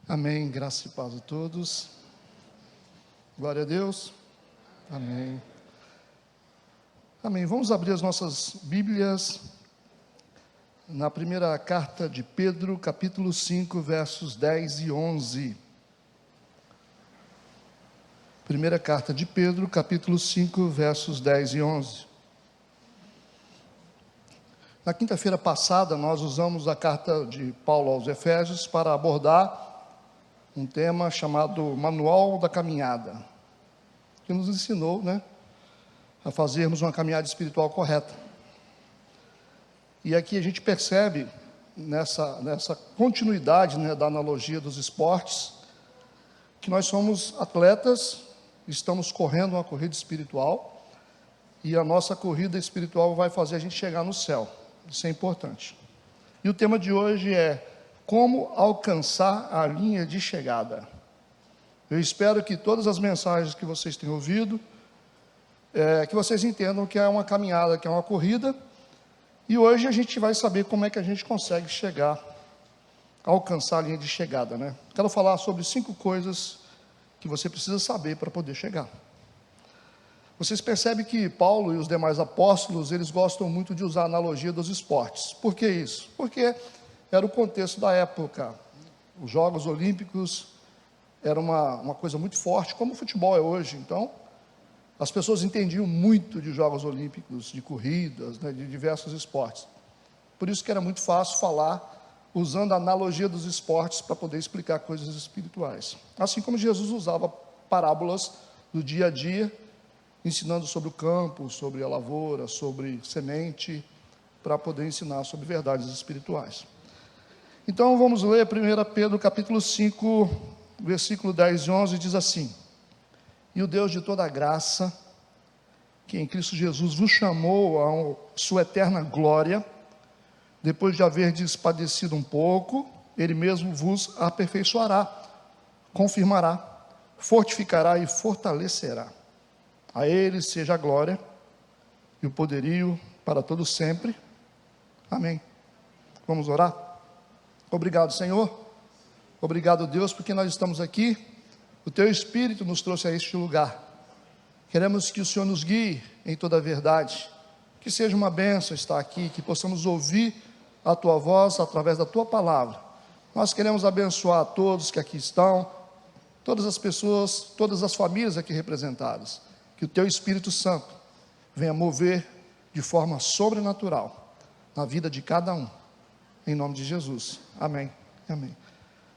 Amém, graça e paz a todos. Glória a Deus. Amém. Amém. Vamos abrir as nossas Bíblias na primeira carta de Pedro, capítulo 5, versos 10 e 11. Primeira carta de Pedro, capítulo 5, versos 10 e 11. Na quinta-feira passada, nós usamos a carta de Paulo aos Efésios para abordar um tema chamado Manual da Caminhada, que nos ensinou, a fazermos uma caminhada espiritual correta. E aqui a gente percebe, nessa continuidade, da analogia dos esportes, que nós somos atletas, estamos correndo uma corrida espiritual, e a nossa corrida espiritual vai fazer a gente chegar no céu. Isso é importante. E o tema de hoje é como alcançar a linha de chegada. Eu espero que todas as mensagens que vocês têm ouvido, que vocês entendam que é uma caminhada, que é uma corrida, e hoje a gente vai saber como é que a gente consegue chegar, alcançar a linha de chegada, Quero falar sobre 5 coisas que você precisa saber para poder chegar. Vocês percebem que Paulo e os demais apóstolos, eles gostam muito de usar a analogia dos esportes. Por que isso? Porque era o contexto da época. Os Jogos Olímpicos era uma coisa muito forte, como o futebol é hoje. Então, as pessoas entendiam muito de Jogos Olímpicos, de corridas, de diversos esportes. Por isso que era muito fácil falar usando a analogia dos esportes para poder explicar coisas espirituais. Assim como Jesus usava parábolas do dia a dia, ensinando sobre o campo, sobre a lavoura, sobre semente, para poder ensinar sobre verdades espirituais. Então vamos ler 1 Pedro capítulo 5, versículo 10 e 11, diz assim: E o Deus de toda a graça, que em Cristo Jesus vos chamou a sua eterna glória, depois de haverdes padecido um pouco, Ele mesmo vos aperfeiçoará, confirmará, fortificará e fortalecerá. A Ele seja a glória e o poderio para todos sempre. Amém. Vamos orar? Obrigado, Senhor. Obrigado, Deus, porque nós estamos aqui. O Teu Espírito nos trouxe a este lugar. Queremos que o Senhor nos guie em toda a verdade. Que seja uma bênção estar aqui, que possamos ouvir a Tua voz através da Tua palavra. Nós queremos abençoar a todos que aqui estão, todas as pessoas, todas as famílias aqui representadas. Que o Teu Espírito Santo venha mover de forma sobrenatural na vida de cada um. Em nome de Jesus. Amém. Amém.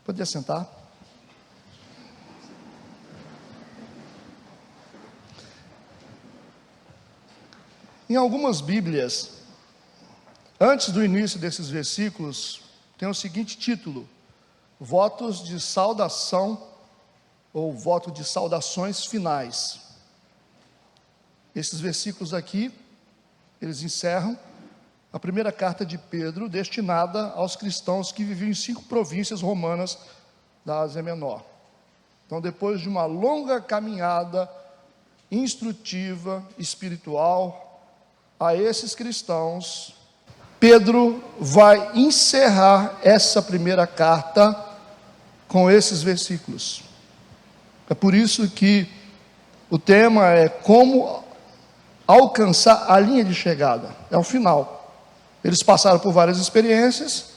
Pode sentar. Em algumas Bíblias, antes do início desses versículos, tem o seguinte título: votos de saudação ou voto de saudações finais. Esses versículos aqui, eles encerram a primeira carta de Pedro, destinada aos cristãos que viviam em 5 províncias romanas da Ásia Menor. Então, depois de uma longa caminhada instrutiva, espiritual, a esses cristãos, Pedro vai encerrar essa primeira carta com esses versículos. É por isso que o tema é como alcançar a linha de chegada. É o final. Eles passaram por várias experiências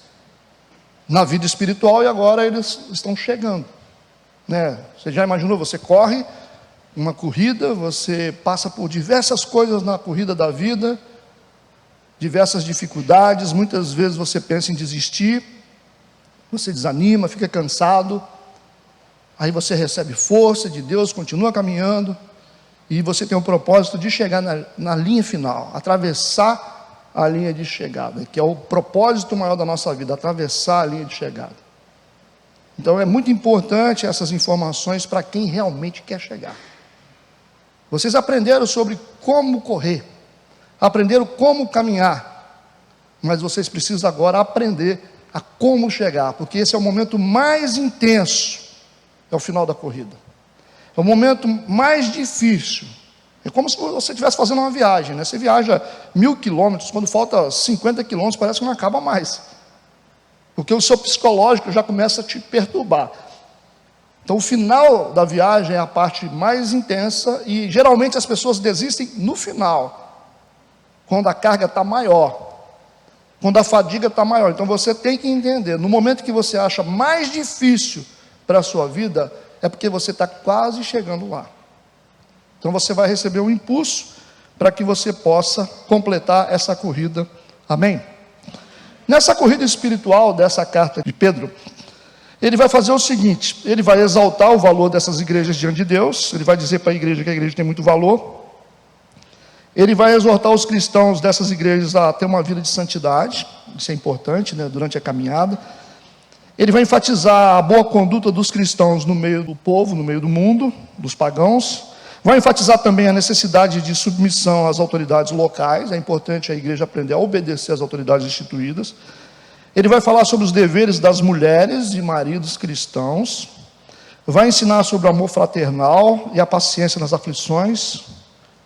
na vida espiritual e agora eles estão chegando, Você já imaginou? Você corre uma corrida, você passa por diversas coisas na corrida da vida, diversas dificuldades, muitas vezes você pensa em desistir, você desanima, fica cansado, aí você recebe força de Deus, continua caminhando, e você tem o propósito de chegar na linha final, atravessar a linha de chegada, que é o propósito maior da nossa vida, atravessar a linha de chegada. Então é muito importante essas informações para quem realmente quer chegar. Vocês aprenderam sobre como correr, aprenderam como caminhar, mas vocês precisam agora aprender a como chegar, porque esse é o momento mais intenso, é o final da corrida, é o momento mais difícil. É como se você estivesse fazendo uma viagem, Você viaja 1000 quilômetros, quando falta 50 quilômetros, parece que não acaba mais. Porque o seu psicológico já começa a te perturbar. Então o final da viagem é a parte mais intensa e geralmente as pessoas desistem no final, quando a carga está maior, quando a fadiga está maior. Então você tem que entender, no momento que você acha mais difícil para a sua vida, é porque você está quase chegando lá. Então você vai receber um impulso para que você possa completar essa corrida. Amém? Nessa corrida espiritual dessa carta de Pedro, ele vai fazer o seguinte: ele vai exaltar o valor dessas igrejas diante de Deus, ele vai dizer para a igreja que a igreja tem muito valor, ele vai exortar os cristãos dessas igrejas a ter uma vida de santidade, isso é importante, né, durante a caminhada. Ele vai enfatizar a boa conduta dos cristãos no meio do povo, no meio do mundo, dos pagãos. Vai enfatizar também a necessidade de submissão às autoridades locais. É importante a igreja aprender a obedecer às autoridades instituídas. Ele vai falar sobre os deveres das mulheres e maridos cristãos. Vai ensinar sobre o amor fraternal e a paciência nas aflições.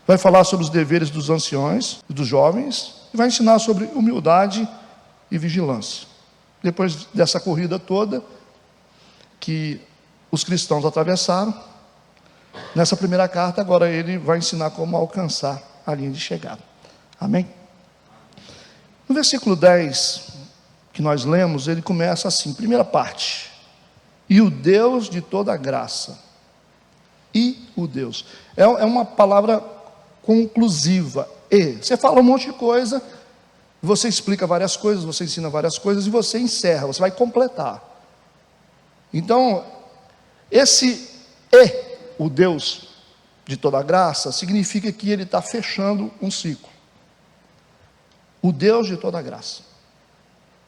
Vai falar sobre os deveres dos anciões e dos jovens. E vai ensinar sobre humildade e vigilância. Depois dessa corrida toda que os cristãos atravessaram, nessa primeira carta, agora ele vai ensinar como alcançar a linha de chegada. Amém? No versículo 10, que nós lemos, ele começa assim, primeira parte: e o Deus de toda graça. E o Deus. É uma palavra conclusiva. E. Você fala um monte de coisa, você explica várias coisas, você ensina várias coisas, e você encerra, você vai completar. Então, esse E, o Deus de toda graça, significa que ele está fechando um ciclo. O Deus de toda graça.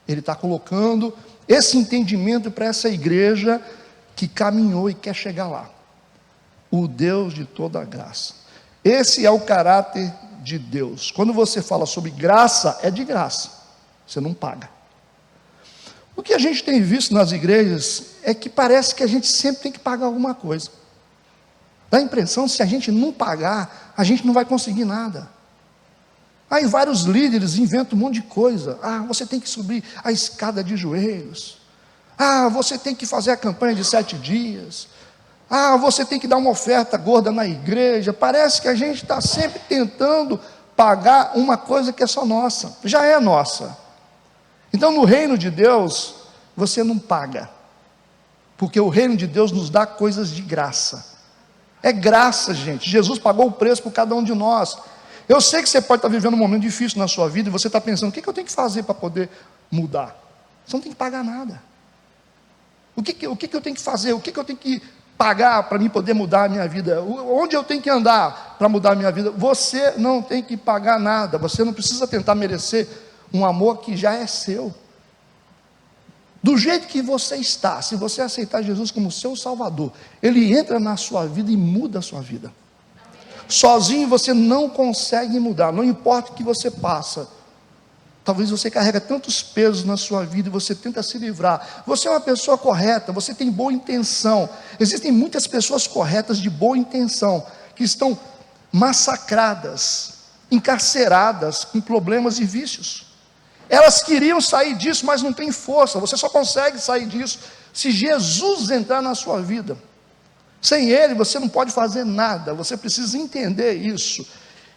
Ele está colocando esse entendimento para essa igreja que caminhou e quer chegar lá. O Deus de toda graça. Esse é o caráter de Deus. Quando você fala sobre graça, é de graça. Você não paga. O que a gente tem visto nas igrejas é que parece que a gente sempre tem que pagar alguma coisa. Dá a impressão que se a gente não pagar, a gente não vai conseguir nada. Aí vários líderes inventam um monte de coisa. Você tem que subir a escada de joelhos. Você tem que fazer a campanha de 7 dias. Você tem que dar uma oferta gorda na igreja. Parece que a gente está sempre tentando pagar uma coisa que é só nossa. Já é nossa. Então no reino de Deus, você não paga. Porque o reino de Deus nos dá coisas de graça. É graça, gente. Jesus pagou o preço por cada um de nós. Eu sei que você pode estar vivendo um momento difícil na sua vida e você está pensando, o que eu tenho que fazer para poder mudar? Você não tem que pagar nada. O que eu tenho que fazer? O que eu tenho que pagar para mim poder mudar a minha vida? Onde eu tenho que andar para mudar a minha vida? Você não tem que pagar nada. Você não precisa tentar merecer um amor que já é seu. Do jeito que você está, se você aceitar Jesus como seu Salvador, Ele entra na sua vida e muda a sua vida. Sozinho você não consegue mudar, não importa o que você passa. Talvez você carrega tantos pesos na sua vida e você tenta se livrar. Você é uma pessoa correta, você tem boa intenção. Existem muitas pessoas corretas de boa intenção que estão massacradas, encarceradas, com problemas e vícios. Elas queriam sair disso, mas não tem força. Você só consegue sair disso se Jesus entrar na sua vida. Sem Ele você não pode fazer nada. Você precisa entender isso.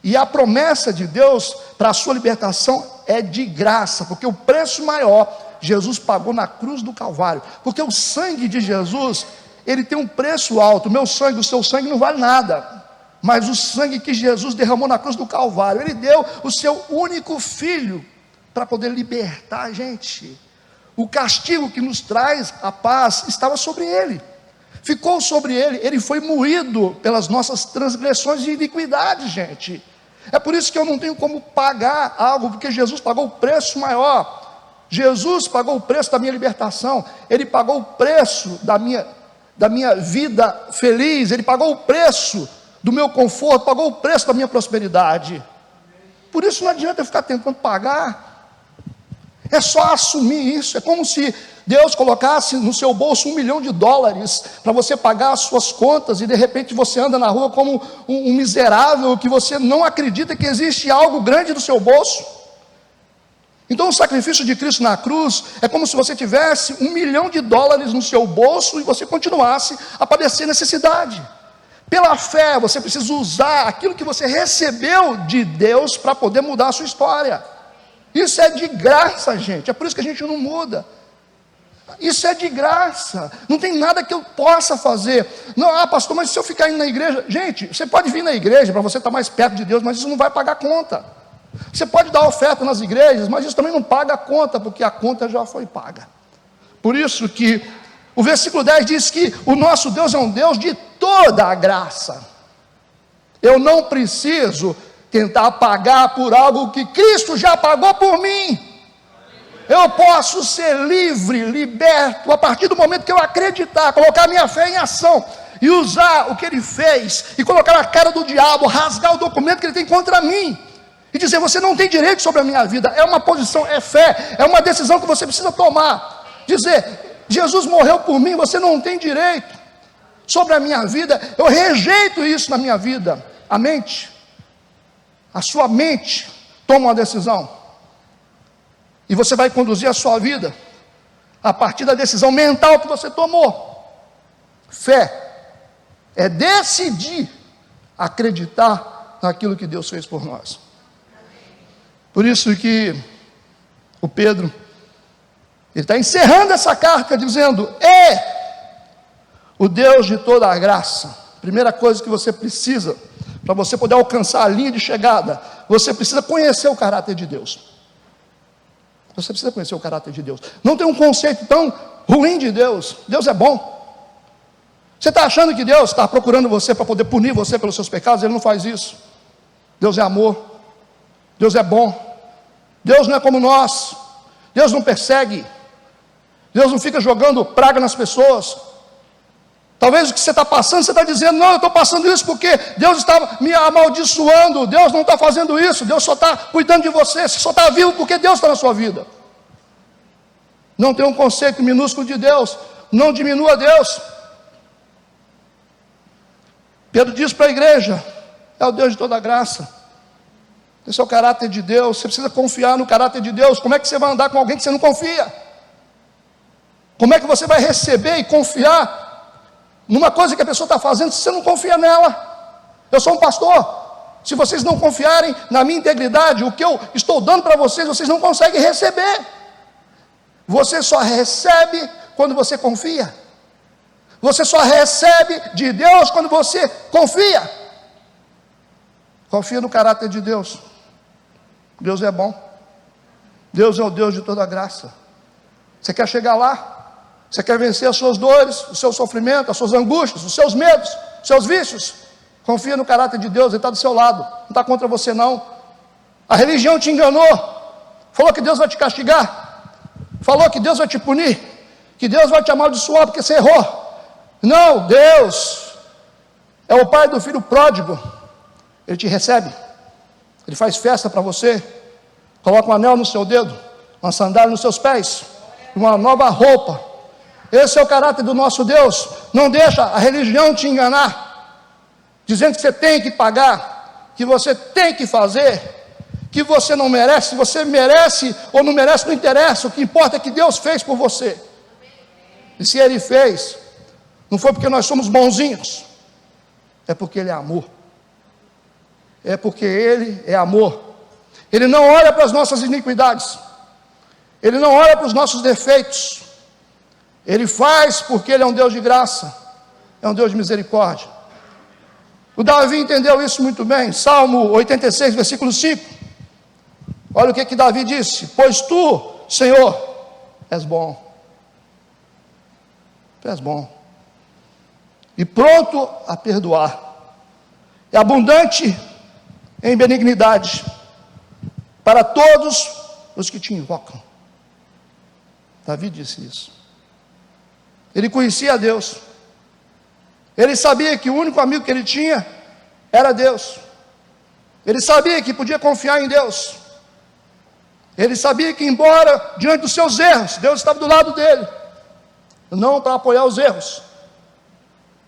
E a promessa de Deus para a sua libertação é de graça, porque o preço maior Jesus pagou na cruz do Calvário. Porque o sangue de Jesus, ele tem um preço alto. O meu sangue, o seu sangue não vale nada. Mas o sangue que Jesus derramou na cruz do Calvário, Ele deu o seu único Filho para poder libertar a gente. O castigo que nos traz a paz estava sobre Ele, ficou sobre Ele. Ele foi moído pelas nossas transgressões e iniquidades, gente. É por isso que eu não tenho como pagar algo, porque Jesus pagou o preço maior. Jesus pagou o preço da minha libertação. Ele pagou o preço da minha vida feliz. Ele pagou o preço do meu conforto, pagou o preço da minha prosperidade. Por isso não adianta eu ficar tentando pagar. É só assumir isso. É como se Deus colocasse no seu bolso $1 milhão para você pagar as suas contas, e de repente você anda na rua como um miserável, que você não acredita que existe algo grande no seu bolso. Então o sacrifício de Cristo na cruz é como se você tivesse $1 milhão no seu bolso e você continuasse a padecer necessidade. Pela fé, você precisa usar aquilo que você recebeu de Deus para poder mudar a sua história. Isso é de graça, gente. É por isso que a gente não muda. Isso é de graça. Não tem nada que eu possa fazer. Não, pastor, mas se eu ficar indo na igreja... Gente, você pode vir na igreja para você estar mais perto de Deus, mas isso não vai pagar conta. Você pode dar oferta nas igrejas, mas isso também não paga a conta, porque a conta já foi paga. Por isso que o versículo 10 diz que o nosso Deus é um Deus de toda a graça. Eu não preciso tentar pagar por algo que Cristo já pagou por mim. Eu posso ser livre, liberto, a partir do momento que eu acreditar, colocar minha fé em ação, e usar o que Ele fez, e colocar na cara do diabo, rasgar o documento que ele tem contra mim, e dizer, você não tem direito sobre a minha vida. É uma posição, é fé, é uma decisão que você precisa tomar. Dizer, Jesus morreu por mim, você não tem direito sobre a minha vida. Eu rejeito isso na minha vida. A sua mente toma uma decisão, e você vai conduzir a sua vida a partir da decisão mental que você tomou. Fé é decidir acreditar naquilo que Deus fez por nós. Por isso que o Pedro, ele está encerrando essa carta dizendo, o Deus de toda a graça. Primeira coisa que você precisa, para você poder alcançar a linha de chegada, você precisa conhecer o caráter de Deus. Você precisa conhecer o caráter de Deus. Não tem um conceito tão ruim de Deus. Deus é bom. Você está achando que Deus está procurando você para poder punir você pelos seus pecados? Ele não faz isso. Deus é amor. Deus é bom. Deus não é como nós. Deus não persegue. Deus não fica jogando praga nas pessoas. Talvez o que você está passando, você está dizendo, não, eu estou passando isso porque Deus está me amaldiçoando. Deus não está fazendo isso. Deus só está cuidando de você. Você só está vivo porque Deus está na sua vida. Não tem um conceito minúsculo de Deus. Não diminua Deus. Pedro diz para a igreja, é o Deus de toda graça. Esse é o caráter de Deus. Você precisa confiar no caráter de Deus. Como é que você vai andar com alguém que você não confia? Como é que você vai receber e confiar numa coisa que a pessoa está fazendo se você não confia nela? Eu sou um pastor. Se vocês não confiarem na minha integridade, o que eu estou dando para vocês, vocês não conseguem receber. Você só recebe quando você confia. Você só recebe de Deus quando você confia. Confia no caráter de Deus. Deus é bom. Deus é o Deus de toda graça. Você quer chegar lá? Você quer vencer as suas dores, o seu sofrimento, as suas angústias, os seus medos, os seus vícios? Confia no caráter de Deus, Ele está do seu lado, não está contra você não. A religião te enganou, falou que Deus vai te castigar, falou que Deus vai te punir, que Deus vai te amaldiçoar porque você errou. Não, Deus é o pai do filho pródigo. Ele te recebe, Ele faz festa para você, coloca um anel no seu dedo, uma sandália nos seus pés, uma nova roupa. Esse é o caráter do nosso Deus. Não deixa a religião te enganar, dizendo que você tem que pagar, que você tem que fazer, que você não merece. Se você merece ou não merece, não interessa. O que importa é que Deus fez por você. E se Ele fez, não foi porque nós somos bonzinhos, é porque Ele é amor. É porque Ele é amor. Ele não olha para as nossas iniquidades, Ele não olha para os nossos defeitos. Ele faz porque Ele é um Deus de graça, é um Deus de misericórdia. O Davi entendeu isso muito bem. Salmo 86, versículo 5. Olha o que Davi disse: pois tu, Senhor, és bom. Tu és bom e pronto a perdoar, e abundante em benignidade para todos os que te invocam. Davi disse isso. Ele conhecia a Deus. Ele sabia que o único amigo que ele tinha era Deus. Ele sabia que podia confiar em Deus. Ele sabia que, embora diante dos seus erros, Deus estava do lado dele. Não para apoiar os erros,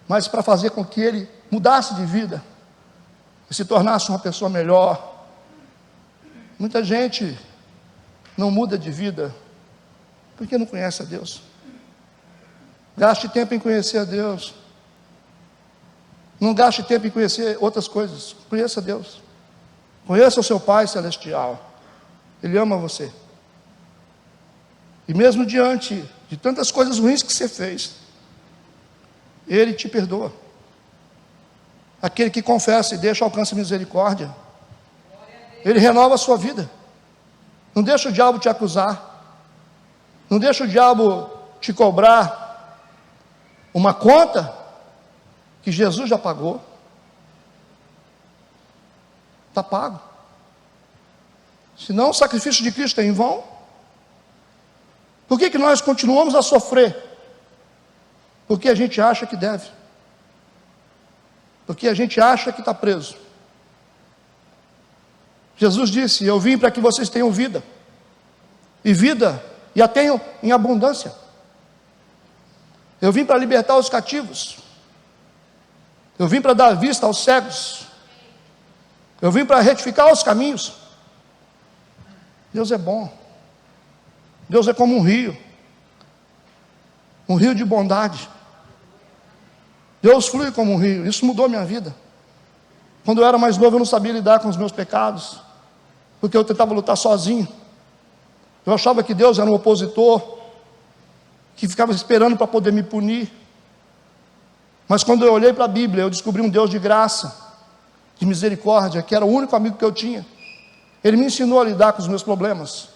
mas para fazer com que ele mudasse de vida e se tornasse uma pessoa melhor. Muita gente não muda de vida, porque não conhece a Deus. Gaste tempo em conhecer a Deus. Não gaste tempo em conhecer outras coisas. Conheça a Deus. Conheça o seu Pai Celestial. Ele ama você. E mesmo diante de tantas coisas ruins que você fez, Ele te perdoa. Aquele que confessa e deixa alcança misericórdia. Ele renova a sua vida. Não deixa o diabo te acusar. Não deixa o diabo te cobrar uma conta que Jesus já pagou. Está pago. Senão o sacrifício de Cristo é em vão. Por que nós continuamos a sofrer? Porque a gente acha que deve. Porque a gente acha que está preso. Jesus disse: eu vim para que vocês tenham vida. E vida, e a tenham em abundância. Eu vim para libertar os cativos. Eu vim para dar vista aos cegos. Eu vim para retificar os caminhos. Deus é bom. Deus é como um rio de bondade. Deus flui como um rio. Isso mudou minha vida. Quando eu era mais novo, eu não sabia lidar com os meus pecados, porque eu tentava lutar sozinho. Eu achava que Deus era um opositor, que ficava esperando para poder me punir. Mas quando eu olhei para a Bíblia, eu descobri um Deus de graça, de misericórdia, que era o único amigo que eu tinha. Ele me ensinou a lidar com os meus problemas,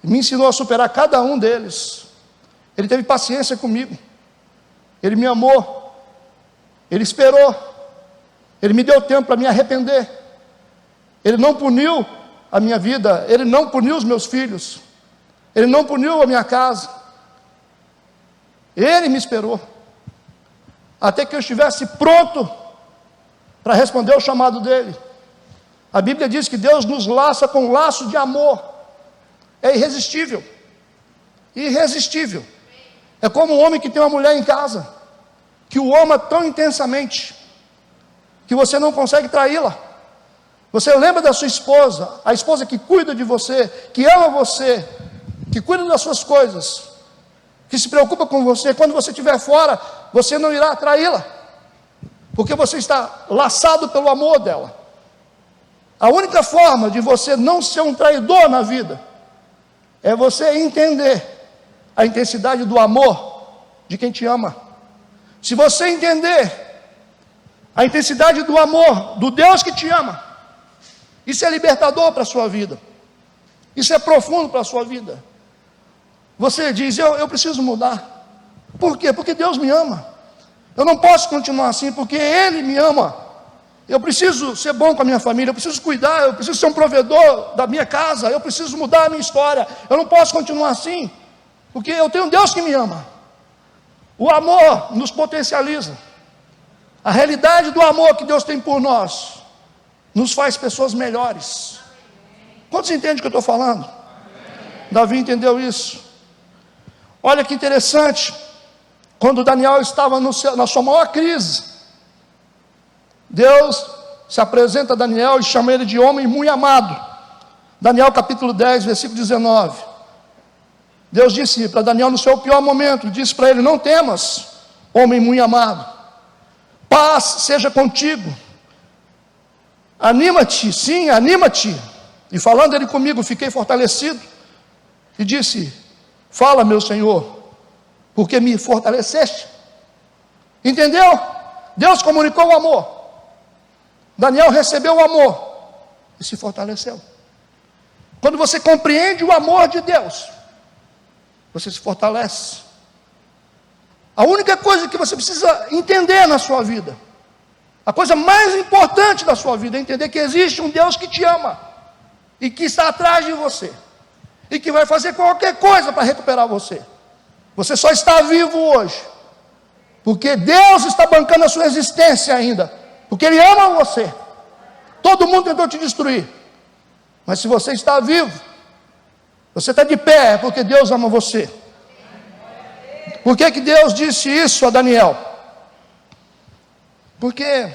me ensinou a superar cada um deles. Ele teve paciência comigo, Ele me amou, Ele esperou, Ele me deu tempo para me arrepender. Ele não puniu a minha vida, Ele não puniu os meus filhos, Ele não puniu a minha casa. Ele me esperou até que eu estivesse pronto para responder ao chamado dele. A Bíblia diz que Deus nos laça com um laço de amor. É irresistível. Irresistível. É como um homem que tem uma mulher em casa, que o ama tão intensamente, que você não consegue traí-la. Você lembra da sua esposa, a esposa que cuida de você, que ama você, que cuida das suas coisas, que se preocupa com você. Quando você estiver fora, você não irá traí-la, porque você está laçado pelo amor dela. A única forma de você não ser um traidor na vida é você entender a intensidade do amor de quem te ama. Se você entender a intensidade do amor do Deus que te ama, isso é libertador para a sua vida. Isso é profundo para a sua vida. Você diz: eu preciso mudar. Por quê? Porque Deus me ama. Eu não posso continuar assim, porque Ele me ama. Eu preciso ser bom com a minha família, eu preciso cuidar, eu preciso ser um provedor da minha casa, eu preciso mudar a minha história. Eu não posso continuar assim, porque eu tenho um Deus que me ama. O amor nos potencializa. A realidade do amor que Deus tem por nós nos faz pessoas melhores. Quantos entendem o que eu estou falando? Davi entendeu isso. Olha que interessante. Quando Daniel estava na sua maior crise, Deus se apresenta a Daniel e chama ele de homem muito amado. Daniel capítulo 10, versículo 19. Deus disse para Daniel no seu pior momento, disse para ele: não temas, homem muito amado, paz seja contigo, anima-te, sim, anima-te. E falando ele comigo, fiquei fortalecido, e disse: fala, meu Senhor, porque me fortaleceste. Entendeu? Deus comunicou o amor. Daniel recebeu o amor e se fortaleceu. Quando você compreende o amor de Deus, você se fortalece. A única coisa que você precisa entender na sua vida, a coisa mais importante da sua vida, é entender que existe um Deus que te ama e que está atrás de você e que vai fazer qualquer coisa para recuperar você. Você só está vivo hoje porque Deus está bancando a sua existência ainda, porque Ele ama você. Todo mundo tentou te destruir, mas se você está vivo, você está de pé, é porque Deus ama você. Por que Deus disse isso a Daniel? Porque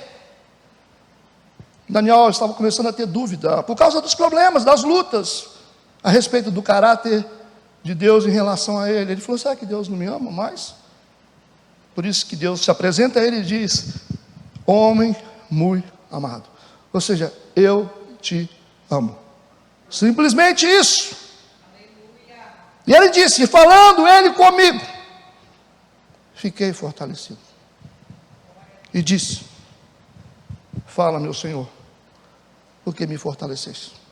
Daniel estava começando a ter dúvida, por causa dos problemas, das lutas. a respeito do caráter de Deus em relação a ele. Ele falou: será que Deus não me ama mais? Por isso que Deus se apresenta a ele e diz: homem muito amado. Ou seja, eu te amo. Simplesmente isso. E ele disse, falando ele comigo, fiquei fortalecido. E disse: fala, meu Senhor, porque me fortaleceste.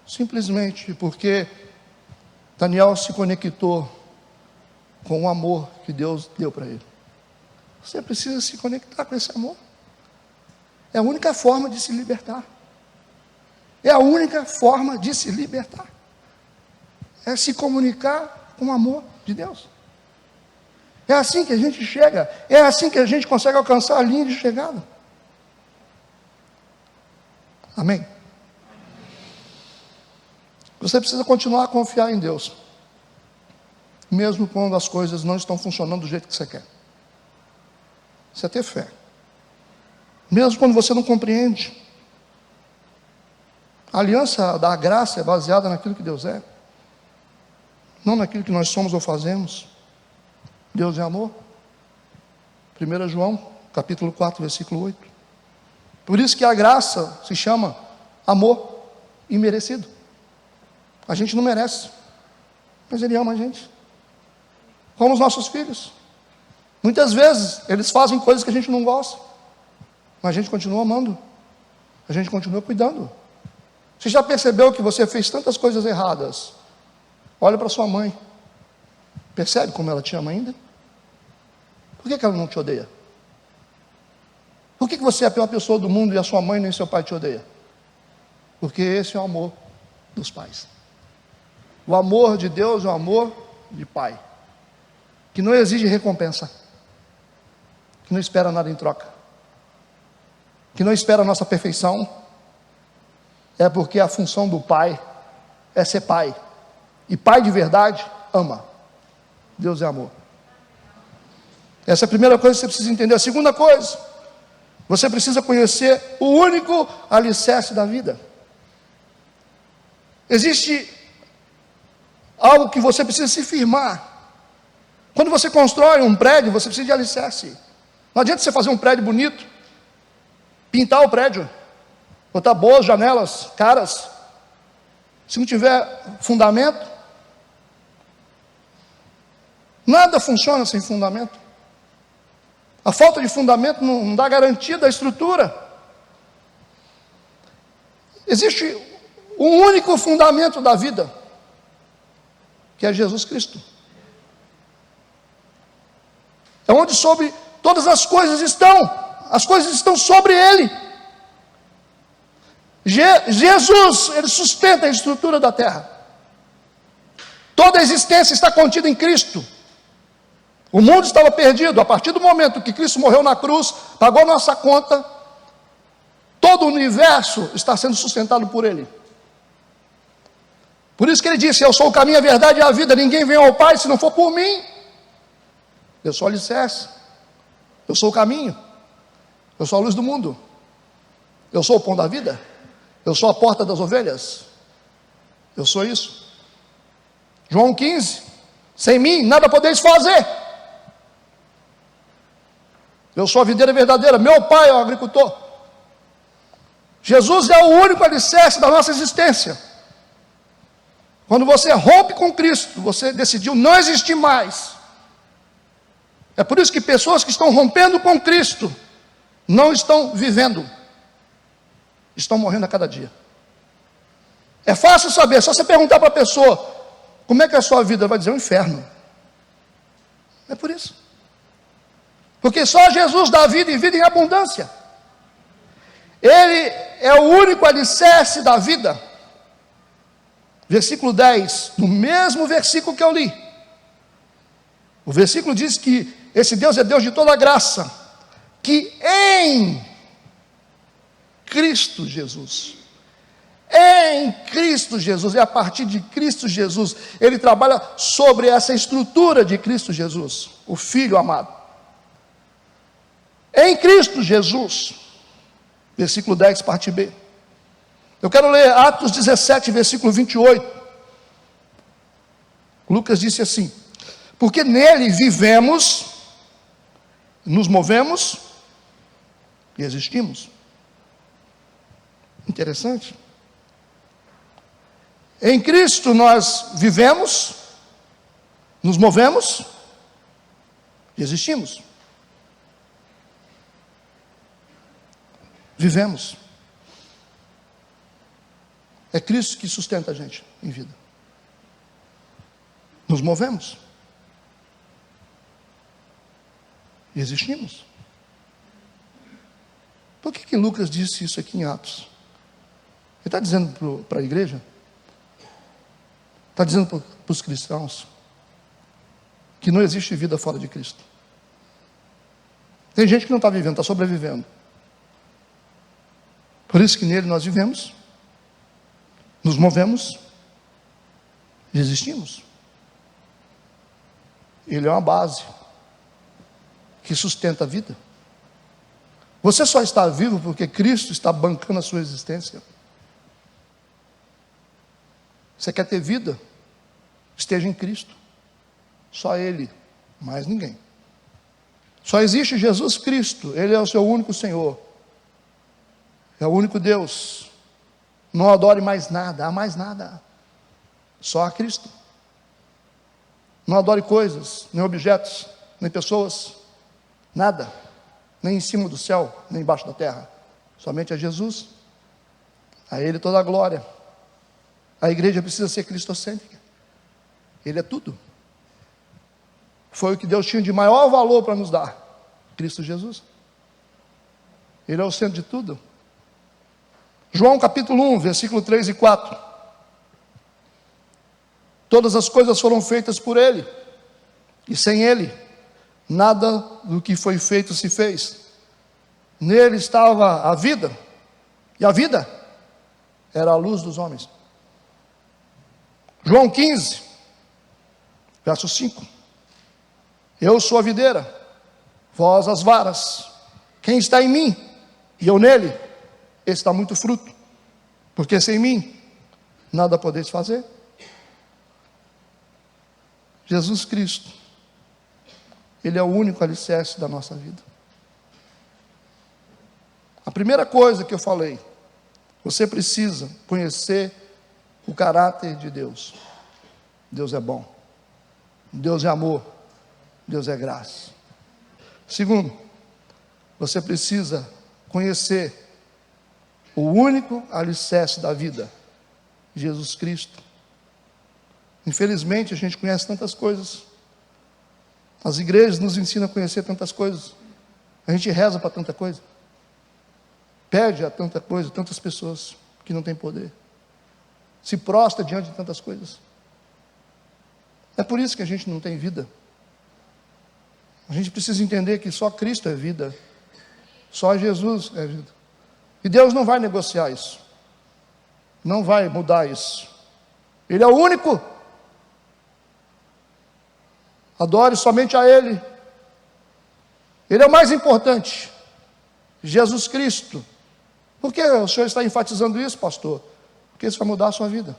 Simplesmente porque Daniel se conectou com o amor que Deus deu para ele. Você precisa se conectar com esse amor. É a única forma de se libertar. É a única forma de se libertar. É se comunicar com o amor de Deus. É assim que a gente chega. É assim que a gente consegue alcançar a linha de chegada. Amém? Você precisa continuar a confiar em Deus, mesmo quando as coisas não estão funcionando do jeito que você quer. Isso é ter fé. Mesmo quando você não compreende. A aliança da graça é baseada naquilo que Deus é, não naquilo que nós somos ou fazemos. Deus é amor. 1 João, capítulo 4, versículo 8. Por isso que a graça se chama amor imerecido. A gente não merece, mas Ele ama a gente. Como os nossos filhos. Muitas vezes eles fazem coisas que a gente não gosta, mas a gente continua amando. A gente continua cuidando. Você já percebeu que você fez tantas coisas erradas? Olha para sua mãe. Percebe como ela te ama ainda? Por que ela não te odeia? Por que você é a pior pessoa do mundo e a sua mãe nem seu pai te odeia? Porque esse é o amor dos pais. O amor de Deus é o amor de pai, que não exige recompensa, que não espera nada em troca, que não espera a nossa perfeição. É porque a função do pai é ser pai, e pai de verdade ama. Deus é amor. Essa é a primeira coisa que você precisa entender. A segunda coisa, você precisa conhecer o único alicerce da vida. Existe algo que você precisa se firmar. Quando você constrói um prédio, você precisa de alicerce. Não adianta você fazer um prédio bonito, pintar o prédio, botar boas janelas, caras, se não tiver fundamento, nada funciona sem fundamento. A falta de fundamento não dá garantia da estrutura. Existe um único fundamento da vida, que é Jesus Cristo. É onde sobre todas as coisas estão sobre Ele. Jesus, Ele sustenta a estrutura da terra. Toda a existência está contida em Cristo. O mundo estava perdido. A partir do momento que Cristo morreu na cruz, pagou nossa conta, todo o universo está sendo sustentado por Ele. Por isso que Ele disse: eu sou o caminho, a verdade e a vida. Ninguém vem ao Pai se não for por mim. Eu sou o alicerce. Eu sou o caminho. Eu sou a luz do mundo. Eu sou o pão da vida. Eu sou a porta das ovelhas. Eu sou isso. João 15. Sem mim nada podeis fazer. Eu sou a videira verdadeira. Meu pai é o agricultor. Jesus é o único alicerce da nossa existência. Quando você rompe com Cristo, você decidiu não existir mais. É por isso que pessoas que estão rompendo com Cristo não estão vivendo, estão morrendo a cada dia. É fácil saber, só você perguntar para a pessoa: como é que é a sua vida? Ela vai dizer: um inferno. É por isso. Porque só Jesus dá vida e vida em abundância. Ele é o único alicerce da vida. Versículo 10, no mesmo versículo que eu li, o versículo diz que esse Deus é Deus de toda graça, que em Cristo Jesus, é a partir de Cristo Jesus, Ele trabalha sobre essa estrutura de Cristo Jesus, o Filho amado. Em Cristo Jesus, versículo 10, parte B, Eu quero ler Atos 17, versículo 28. Lucas disse assim: porque nele vivemos, nos movemos e existimos. Interessante. Em Cristo nós vivemos, nos movemos e existimos. Vivemos. É Cristo que sustenta a gente em vida. Nos movemos e existimos. Por que Lucas disse isso aqui em Atos? Ele está dizendo para a igreja, está dizendo para os cristãos, que não existe vida fora de Cristo. Tem gente que não está vivendo, está sobrevivendo. Por isso que nele nós vivemos, nos movemos e existimos. Ele é uma base que sustenta a vida. Você só está vivo porque Cristo está bancando a sua existência. Você quer ter vida? Esteja em Cristo. Só Ele, mais ninguém. Só existe Jesus Cristo. Ele é o seu único Senhor. É o único Deus. Não adore mais nada, há mais nada. Só a Cristo. Não adore coisas, nem objetos, nem pessoas, nada. Nem em cima do céu, nem embaixo da terra. Somente a Jesus. A Ele toda a glória. A igreja precisa ser cristocêntrica. Ele é tudo. Foi o que Deus tinha de maior valor para nos dar. Cristo Jesus. Ele é o centro de tudo. João capítulo 1, versículo 3 e 4. Todas as coisas foram feitas por Ele. E sem Ele, nada do que foi feito se fez. Nele estava a vida. E a vida era a luz dos homens. João 15, verso 5. Eu sou a videira, vós as varas. Quem está em mim e eu nele, esse dá muito fruto. Porque sem mim, nada podeis fazer. Jesus Cristo, Ele é o único alicerce da nossa vida. A primeira coisa que eu falei, você precisa conhecer o caráter de Deus. Deus é bom. Deus é amor. Deus é graça. Segundo, você precisa conhecer o único alicerce da vida, Jesus Cristo. Infelizmente a gente conhece tantas coisas. As igrejas nos ensinam a conhecer tantas coisas. A gente reza para tanta coisa. Pede a tanta coisa, tantas pessoas que não têm poder. Se prostra diante de tantas coisas. É por isso que a gente não tem vida. A gente precisa entender que só Cristo é vida. Só Jesus é vida. E Deus não vai negociar isso. Não vai mudar isso. Ele é o único. Adore somente a Ele. Ele é o mais importante. Jesus Cristo. Por que o senhor está enfatizando isso, pastor? Porque isso vai mudar a sua vida.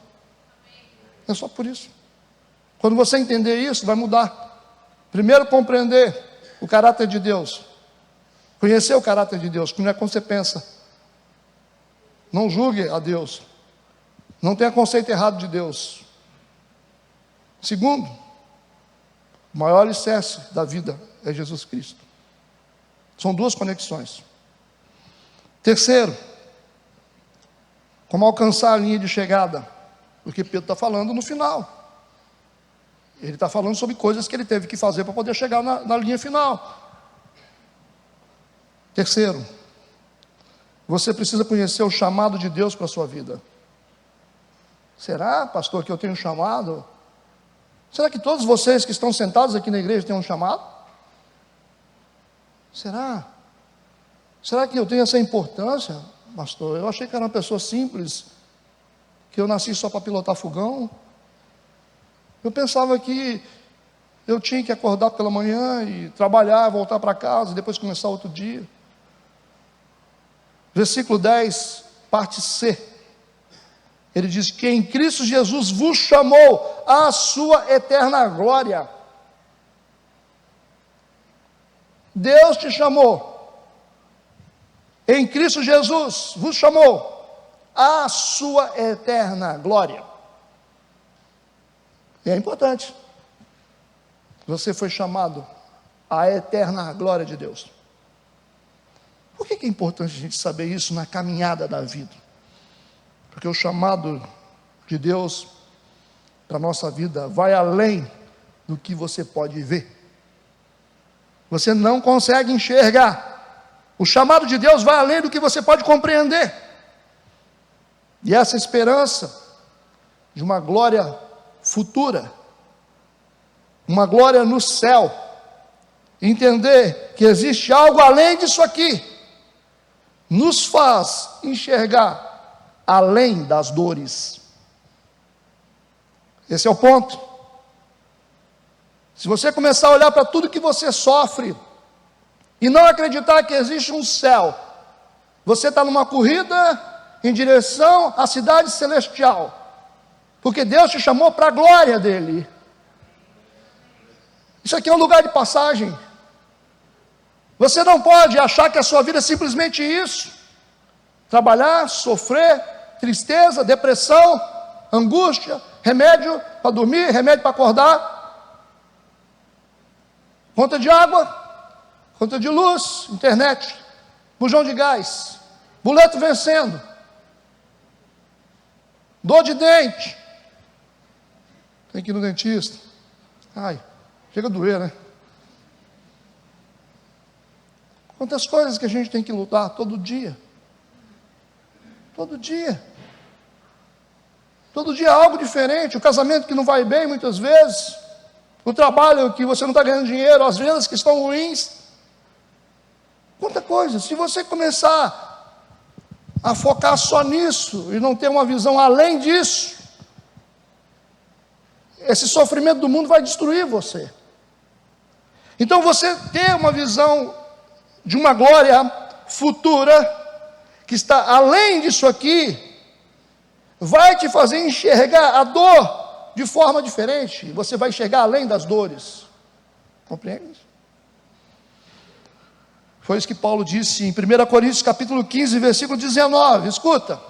É só por isso. Quando você entender isso, vai mudar. Primeiro, compreender o caráter de Deus. Conhecer o caráter de Deus, que não é como você pensa. Não julgue a Deus. Não tenha conceito errado de Deus. Segundo, o maior alicerce da vida é Jesus Cristo. São duas conexões. Terceiro, como alcançar a linha de chegada? Porque Pedro está falando no final. Ele está falando sobre coisas que ele teve que fazer para poder chegar na linha final. Terceiro, você precisa conhecer o chamado de Deus para a sua vida. Será, pastor, que eu tenho um chamado? Será que todos vocês que estão sentados aqui na igreja têm um chamado? Será? Será que eu tenho essa importância, pastor? Eu achei que era uma pessoa simples, que eu nasci só para pilotar fogão. Eu pensava que eu tinha que acordar pela manhã e trabalhar, voltar para casa e depois começar outro dia. Versículo 10, parte C. Ele diz que em Cristo Jesus vos chamou à sua eterna glória. Deus te chamou. Em Cristo Jesus vos chamou à sua eterna glória. E é importante. Você foi chamado à eterna glória de Deus. Por que é importante a gente saber isso na caminhada da vida? Porque o chamado de Deus para a nossa vida vai além do que você pode ver. Você não consegue enxergar. O chamado de Deus vai além do que você pode compreender. E essa esperança de uma glória futura, uma glória no céu, entender que existe algo além disso aqui, nos faz enxergar além das dores. Esse é o ponto. Se você começar a olhar para tudo que você sofre e não acreditar que existe um céu, você está numa corrida em direção à cidade celestial, porque Deus te chamou para a glória dele. Isso aqui é um lugar de passagem. Você não pode achar que a sua vida é simplesmente isso: trabalhar, sofrer, tristeza, depressão, angústia, remédio para dormir, remédio para acordar, conta de água, conta de luz, internet, bujão de gás, boleto vencendo, dor de dente, tem que ir no dentista, ai, chega a doer, né? Quantas coisas que a gente tem que lutar todo dia. Todo dia. Todo dia é algo diferente. O casamento que não vai bem muitas vezes. O trabalho que você não está ganhando dinheiro. As vendas que estão ruins. Quanta coisa. Se você começar a focar só nisso e não ter uma visão além disso, esse sofrimento do mundo vai destruir você. Então você ter uma visão de uma glória futura, que está além disso aqui, vai te fazer enxergar a dor de forma diferente. Você vai enxergar além das dores. Compreende? Foi isso que Paulo disse em 1 Coríntios capítulo 15, versículo 19. Escuta.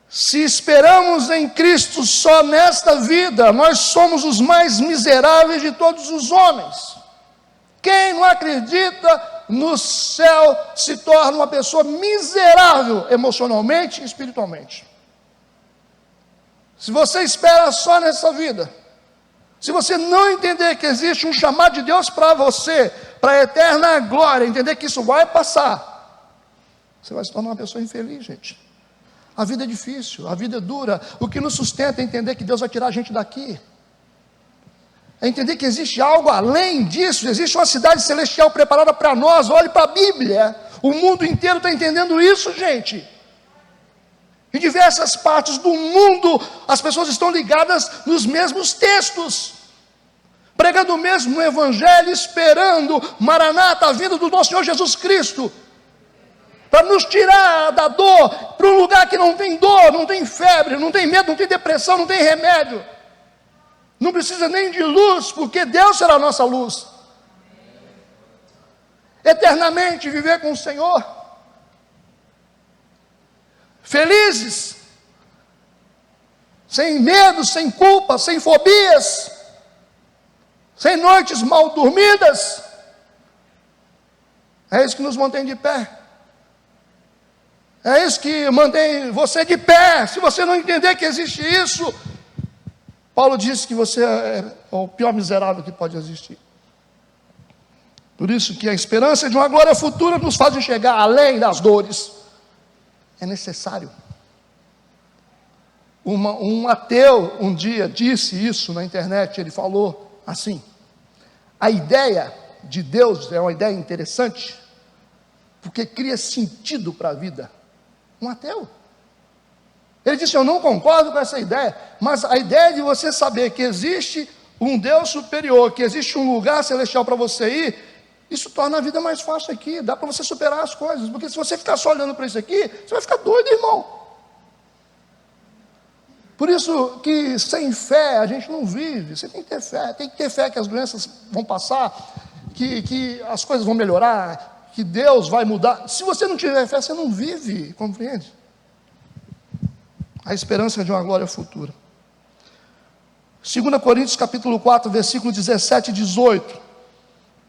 Se esperamos em Cristo só nesta vida, nós somos os mais miseráveis de todos os homens. Quem não acredita no céu se torna uma pessoa miserável emocionalmente e espiritualmente. Se você espera só nessa vida, se você não entender que existe um chamado de Deus para você, para a eterna glória, entender que isso vai passar, você vai se tornar uma pessoa infeliz, gente. A vida é difícil, a vida é dura. O que nos sustenta é entender que Deus vai tirar a gente daqui. É entender que existe algo além disso, existe uma cidade celestial preparada para nós. Olhe para a Bíblia, o mundo inteiro está entendendo isso, gente. Em diversas partes do mundo, as pessoas estão ligadas nos mesmos textos, pregando o mesmo evangelho, esperando Maranata, a vinda do nosso Senhor Jesus Cristo, para nos tirar da dor, para um lugar que não tem dor, não tem febre, não tem medo, não tem depressão, não tem remédio. Não precisa nem de luz, porque Deus será a nossa luz. Eternamente viver com o Senhor. Felizes. Sem medo, sem culpa, sem fobias. Sem noites mal dormidas. É isso que nos mantém de pé. É isso que mantém você de pé. Se você não entender que existe isso, Paulo disse que você é o pior miserável que pode existir. Por isso que a esperança de uma glória futura nos faz enxergar além das dores. É necessário. Um ateu um dia disse isso na internet, ele falou assim: a ideia de Deus é uma ideia interessante, porque cria sentido para a vida. Um ateu. Ele disse: eu não concordo com essa ideia, mas a ideia de você saber que existe um Deus superior, que existe um lugar celestial para você ir, isso torna a vida mais fácil aqui, dá para você superar as coisas, porque se você ficar só olhando para isso aqui, você vai ficar doido, irmão. Por isso que sem fé a gente não vive. Você tem que ter fé que as doenças vão passar, que as coisas vão melhorar, que Deus vai mudar. Se você não tiver fé, você não vive, compreende? A esperança de uma glória futura. 2 Coríntios capítulo 4, versículo 17 e 18.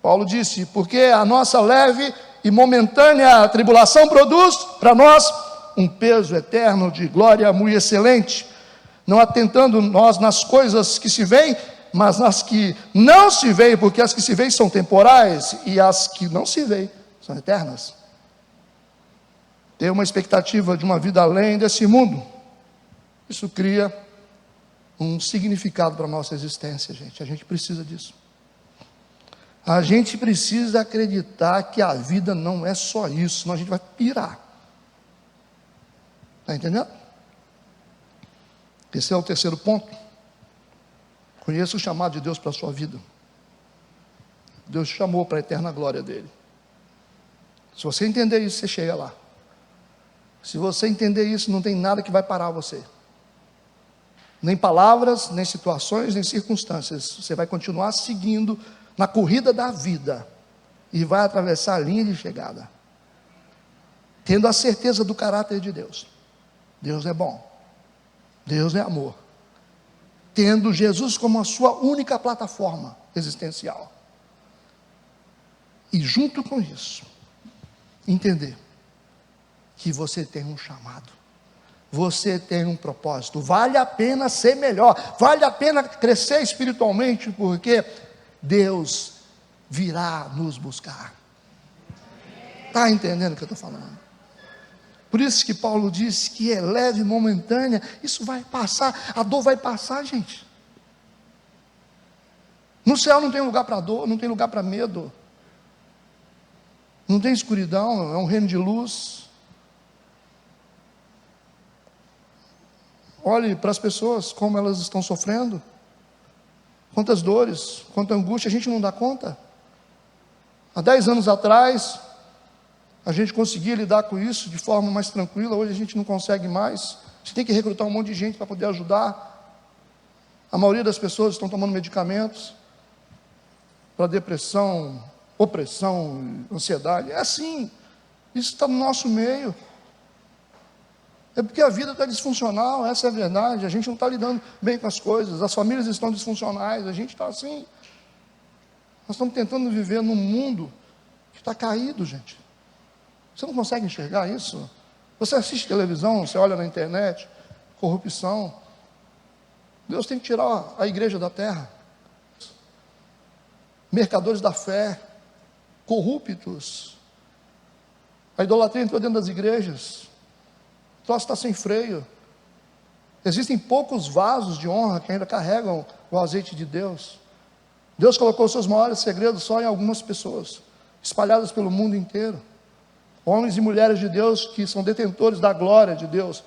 Paulo disse: porque a nossa leve e momentânea tribulação produz para nós um peso eterno de glória muito excelente, não atentando nós nas coisas que se veem, mas nas que não se veem, porque as que se veem são temporais, e as que não se veem são eternas. Ter uma expectativa de uma vida além desse mundo, isso cria um significado para a nossa existência, gente. A gente precisa disso. A gente precisa acreditar que a vida não é só isso, senão a gente vai pirar. Está entendendo? Esse é o terceiro ponto. Conheça o chamado de Deus para a sua vida. Deus te chamou para a eterna glória dele. Se você entender isso, você chega lá. Se você entender isso, não tem nada que vai parar você. Nem palavras, nem situações, nem circunstâncias. Você vai continuar seguindo na corrida da vida e vai atravessar a linha de chegada, tendo a certeza do caráter de Deus. Deus é bom, Deus é amor, tendo Jesus como a sua única plataforma existencial, e junto com isso, entender que você tem um chamado, você tem um propósito, vale a pena ser melhor, vale a pena crescer espiritualmente, porque Deus virá nos buscar. Está entendendo o que eu estou falando? Por isso que Paulo disse que é leve e momentânea. Isso vai passar, a dor vai passar, gente. No céu não tem lugar para dor, não tem lugar para medo, não tem escuridão, é um reino de luz. Olhe para as pessoas, como elas estão sofrendo, quantas dores, quanta angústia, a gente não dá conta. Há 10 anos atrás, a gente conseguia lidar com isso de forma mais tranquila, hoje a gente não consegue mais. Você tem que recrutar um monte de gente para poder ajudar. A maioria das pessoas estão tomando medicamentos para depressão, opressão, ansiedade. É assim, isso está no nosso meio. É porque a vida está disfuncional, essa é a verdade. A gente não está lidando bem com as coisas, as famílias estão disfuncionais, a gente está assim. Nós estamos tentando viver num mundo que está caído, gente. Você não consegue enxergar isso? Você assiste televisão, você olha na internet, corrupção. Deus tem que tirar a igreja da terra. Mercadores da fé, corruptos. A idolatria entrou dentro das igrejas. O troço está sem freio. Existem poucos vasos de honra que ainda carregam o azeite de Deus. Deus colocou os seus maiores segredos só em algumas pessoas, espalhadas pelo mundo inteiro. Homens e mulheres de Deus que são detentores da glória de Deus,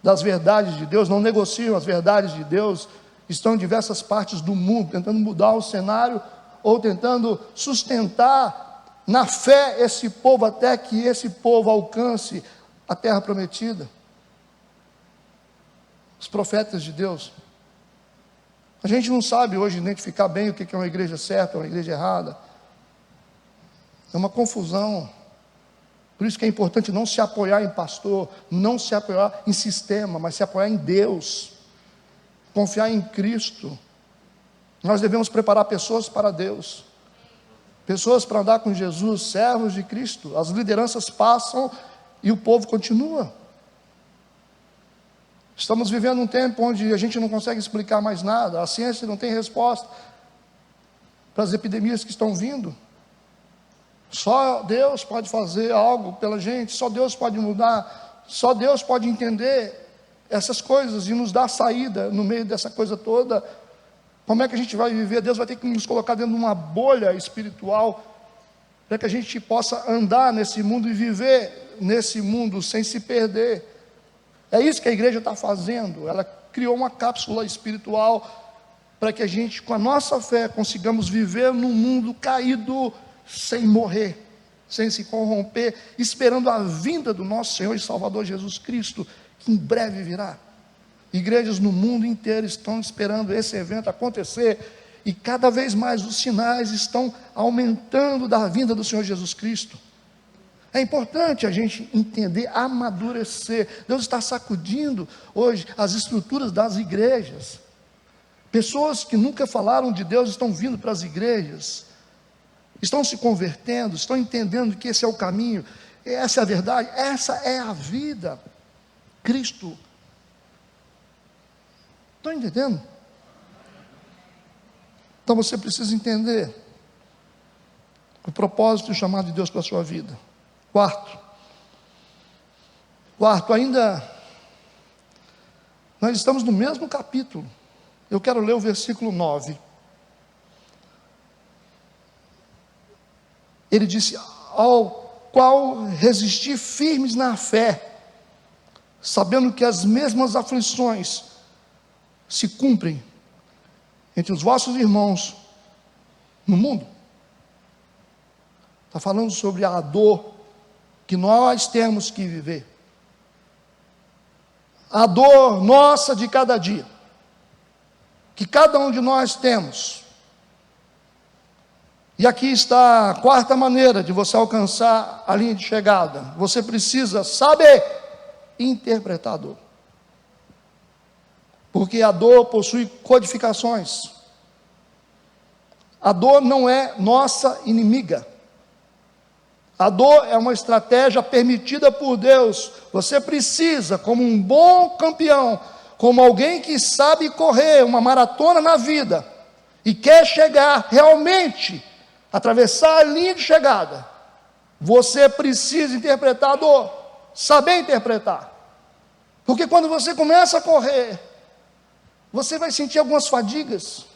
das verdades de Deus, não negociam as verdades de Deus, estão em diversas partes do mundo, tentando mudar o cenário, ou tentando sustentar na fé esse povo, até que esse povo alcance a terra prometida. Os profetas de Deus. A gente não sabe hoje identificar bem o que é uma igreja certa, uma igreja errada. É uma confusão. Por isso que é importante não se apoiar em pastor, não se apoiar em sistema, mas se apoiar em Deus, confiar em Cristo. Nós devemos preparar pessoas para Deus, pessoas para andar com Jesus, servos de Cristo. As lideranças passam e o povo continua. Estamos vivendo um tempo onde a gente não consegue explicar mais nada, a ciência não tem resposta para as epidemias que estão vindo. Só Deus pode fazer algo pela gente, só Deus pode mudar, só Deus pode entender essas coisas e nos dar saída no meio dessa coisa toda. Como é que a gente vai viver? Deus vai ter que nos colocar dentro de uma bolha espiritual para que a gente possa andar nesse mundo e viver nesse mundo sem se perder. É isso que a igreja está fazendo. Ela criou uma cápsula espiritual para que a gente, com a nossa fé, consigamos viver num mundo caído sem morrer, sem se corromper, esperando a vinda do nosso Senhor e Salvador Jesus Cristo, que em breve virá. Igrejas no mundo inteiro estão esperando esse evento acontecer, e cada vez mais os sinais estão aumentando da vinda do Senhor Jesus Cristo. É importante a gente entender, amadurecer. Deus está sacudindo hoje as estruturas das igrejas. Pessoas que nunca falaram de Deus estão vindo para as igrejas, estão se convertendo, estão entendendo que esse é o caminho, essa é a verdade, essa é a vida. Cristo. Estão entendendo? Então você precisa entender o propósito e o chamado de Deus para a sua vida. Quarto, ainda nós estamos no mesmo capítulo. Eu quero ler o versículo 9. Ele disse: ao qual resisti firmes na fé, sabendo que as mesmas aflições se cumprem entre os vossos irmãos no mundo. Está falando sobre a dor que nós temos que viver, a dor nossa de cada dia, que cada um de nós temos. E aqui está a quarta maneira de você alcançar a linha de chegada. Você precisa saber interpretar a dor, porque a dor possui codificações. A dor não é nossa inimiga. A dor é uma estratégia permitida por Deus. Você precisa, como um bom campeão, como alguém que sabe correr uma maratona na vida e quer chegar realmente, atravessar a linha de chegada, você precisa interpretar a dor, saber interpretar. Porque quando você começa a correr, você vai sentir algumas fadigas,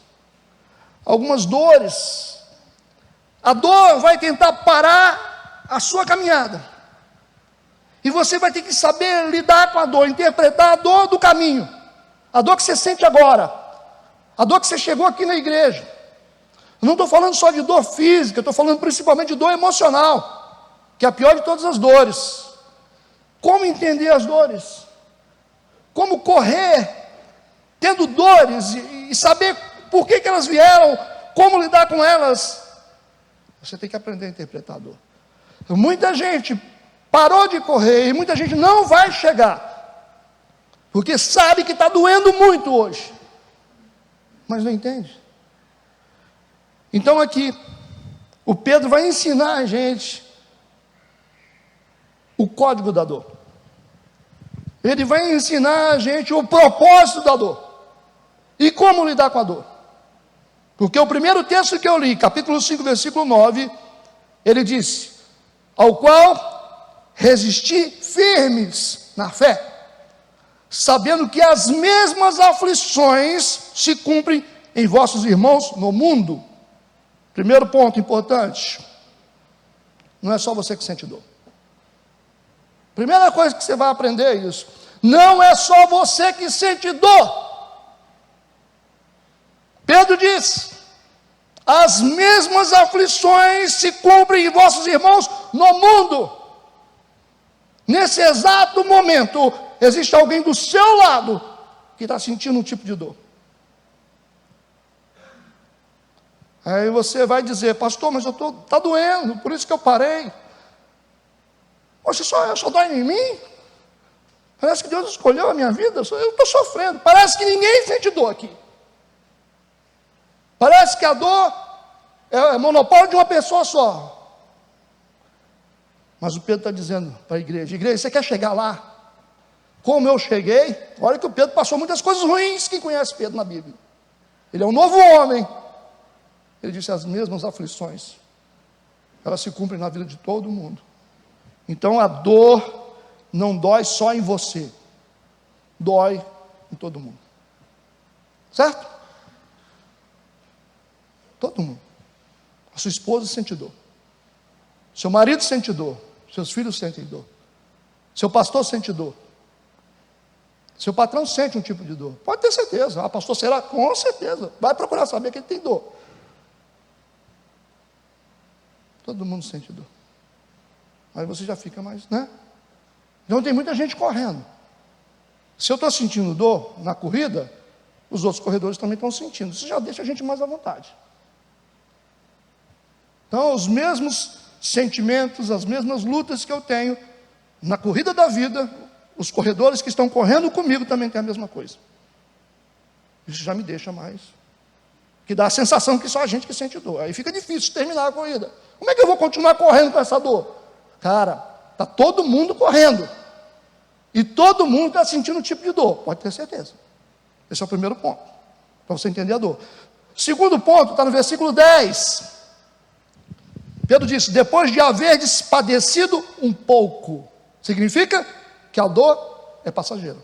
algumas dores. A dor vai tentar parar a sua caminhada, e você vai ter que saber lidar com a dor, interpretar a dor do caminho, a dor que você sente agora, a dor que você chegou aqui na igreja. Eu não estou falando só de dor física, eu estou falando principalmente de dor emocional, que é a pior de todas as dores. Como entender as dores? Como correr tendo dores e saber por que elas vieram, como lidar com elas? Você tem que aprender a interpretar a dor. Muita gente parou de correr e muita gente não vai chegar, porque sabe que está doendo muito hoje, mas não entende. Então aqui, o Pedro vai ensinar a gente o código da dor. Ele vai ensinar a gente o propósito da dor e como lidar com a dor. Porque o primeiro texto que eu li, capítulo 5, versículo 9, ele disse: ao qual resisti firmes na fé, sabendo que as mesmas aflições se cumprem em vossos irmãos no mundo. Primeiro ponto importante: não é só você que sente dor. Primeira coisa que você vai aprender é isso: não é só você que sente dor. Pedro diz: as mesmas aflições se cumprem em vossos irmãos no mundo. Nesse exato momento, existe alguém do seu lado que está sentindo um tipo de dor. Aí você vai dizer: pastor, mas está doendo, por isso que eu parei. Poxa, só dói em mim? Parece que Deus escolheu a minha vida, eu estou sofrendo. Parece que ninguém sente dor aqui. Parece que a dor é monopólio de uma pessoa só. Mas o Pedro está dizendo para a igreja: você quer chegar lá? Como eu cheguei? Olha que o Pedro passou muitas coisas ruins. Quem conhece Pedro na Bíblia? Ele é um novo homem. Ele disse: as mesmas aflições, elas se cumprem na vida de todo mundo. Então a dor não dói só em você, dói em todo mundo. Certo? Todo mundo. A sua esposa sente dor, seu marido sente dor, seus filhos sentem dor, seu pastor sente dor, seu patrão sente um tipo de dor. Pode ter certeza. Pastor, será? Com certeza. Vai procurar saber que ele tem dor. Todo mundo sente dor. Aí você já fica mais, né? Então tem muita gente correndo. Se eu estou sentindo dor na corrida, os outros corredores também estão sentindo. Isso já deixa a gente mais à vontade. Então, os mesmos sentimentos, as mesmas lutas que eu tenho na corrida da vida, os corredores que estão correndo comigo também têm a mesma coisa. Isso já me deixa mais. Que dá a sensação que só a gente que sente dor. Aí fica difícil terminar a corrida. Como é que eu vou continuar correndo com essa dor? Cara, está todo mundo correndo. E todo mundo está sentindo um tipo de dor. Pode ter certeza. Esse é o primeiro ponto. Para você entender a dor. Segundo ponto, está no versículo 10. Pedro disse, depois de haverdes padecido um pouco. Significa que a dor é passageira.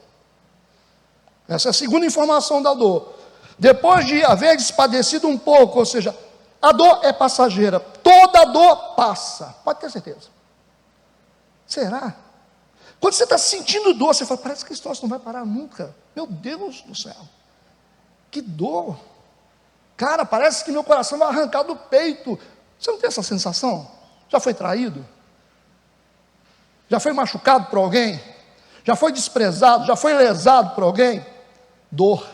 Essa é a segunda informação da dor. Depois de haverdes padecido um pouco, ou seja, a dor é passageira. Toda dor passa. Pode ter certeza. Será? Quando você está sentindo dor, você fala, parece que esse troço não vai parar nunca. Meu Deus do céu. Que dor. Cara, parece que meu coração vai arrancar do peito. Você não tem essa sensação? Já foi traído? Já foi machucado por alguém? Já foi desprezado? Já foi lesado por alguém? Dor.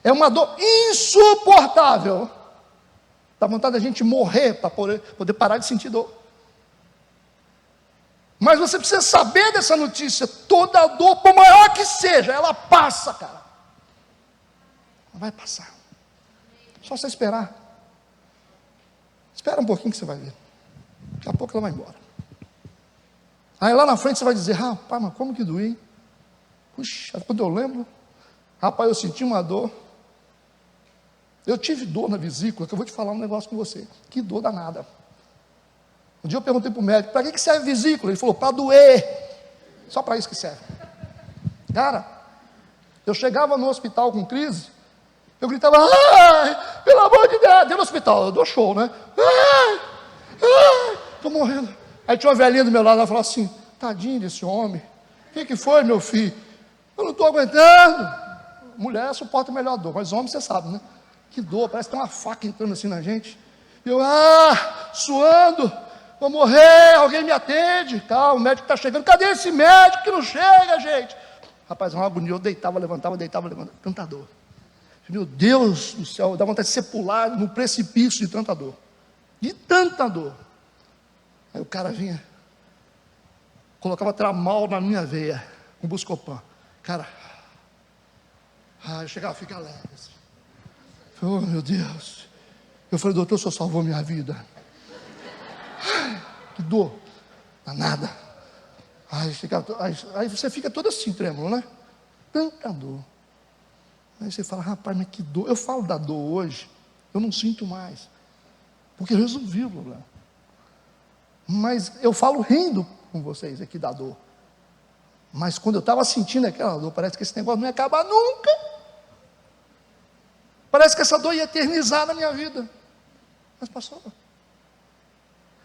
É uma dor insuportável. Dá vontade da gente morrer para poder parar de sentir dor. Mas você precisa saber dessa notícia. Toda dor, por maior que seja, ela passa, cara. Ela vai passar. Só você esperar. Espera um pouquinho que você vai ver. Daqui a pouco ela vai embora. Aí lá na frente você vai dizer, rapaz, mas como que doeu, hein? Puxa, quando eu lembro, rapaz, eu senti uma dor. Eu tive dor na vesícula, que eu vou te falar um negócio com você. Que dor danada. Um dia eu perguntei para o médico, para que serve vesícula? Ele falou, para doer. Só para isso que serve. Cara, eu chegava no hospital com crise, eu gritava, ai, pelo amor de Deus, dentro do hospital, eu dou show, né? Ai, estou morrendo. Aí tinha uma velhinha do meu lado, ela falou assim, tadinho desse homem, o que foi, meu filho? Eu não estou aguentando. Mulher suporta melhor a dor, mas homem você sabe, né? Que dor, parece que tem uma faca entrando assim na gente. E eu, suando, vou morrer, alguém me atende, tal, o médico está chegando, cadê esse médico que não chega, gente? Rapaz, uma agonia, eu deitava, levantava, tanta dor. Meu Deus do céu, dá vontade de ser pular no precipício de tanta dor. De tanta dor. Aí o cara vinha, colocava tramal na minha veia, com Buscopan. Cara, eu chegava a ficar leve assim. Oh, meu Deus. Eu falei, doutor, o senhor salvou minha vida. Que dor. Danada. Aí você fica todo assim, trêmulo, né? Tanta dor. Aí você fala, rapaz, mas que dor. Eu falo da dor hoje, eu não sinto mais. Porque eu resolvi o problema. Mas eu falo rindo com vocês aqui da dor. Mas quando eu estava sentindo aquela dor, parece que esse negócio não ia acabar nunca. Parece que essa dor ia eternizar na minha vida. Mas passou.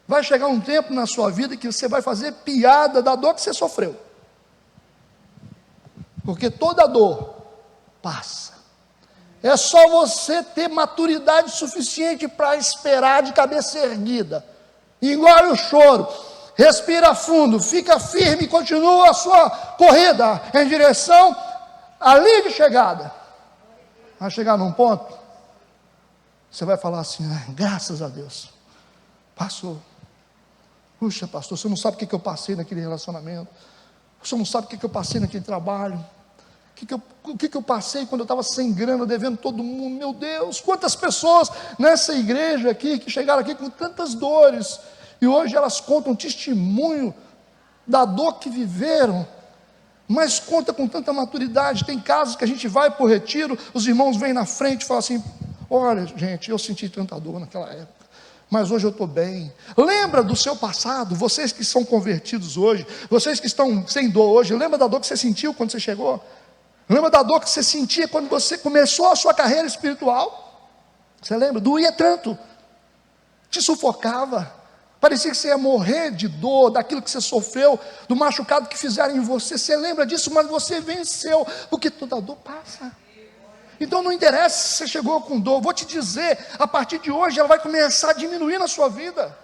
Vai chegar um tempo na sua vida que você vai fazer piada da dor que você sofreu. Porque toda dor passa. É só você ter maturidade suficiente para esperar de cabeça erguida. Engole o choro. Respira fundo. Fica firme e continua a sua corrida em direção à linha de chegada. Vai chegar num ponto, você vai falar assim, graças a Deus, passou. Puxa, pastor, você não sabe o que eu passei naquele relacionamento, você não sabe o que eu passei naquele trabalho, o que eu passei quando eu estava sem grana, devendo todo mundo. Meu Deus, quantas pessoas nessa igreja aqui, que chegaram aqui com tantas dores, e hoje elas contam testemunho da dor que viveram, mas conta com tanta maturidade. Tem casos que a gente vai para o retiro, os irmãos vêm na frente e falam assim, olha gente, eu senti tanta dor naquela época, mas hoje eu estou bem. Lembra do seu passado, vocês que são convertidos hoje, vocês que estão sem dor hoje, lembra da dor que você sentiu quando você chegou? Lembra da dor que você sentia quando você começou a sua carreira espiritual? Você lembra? Doía tanto, te sufocava, parecia que você ia morrer de dor, daquilo que você sofreu, do machucado que fizeram em você. Você lembra disso, mas você venceu, porque toda dor passa. Então não interessa se você chegou com dor, vou te dizer, a partir de hoje ela vai começar a diminuir na sua vida.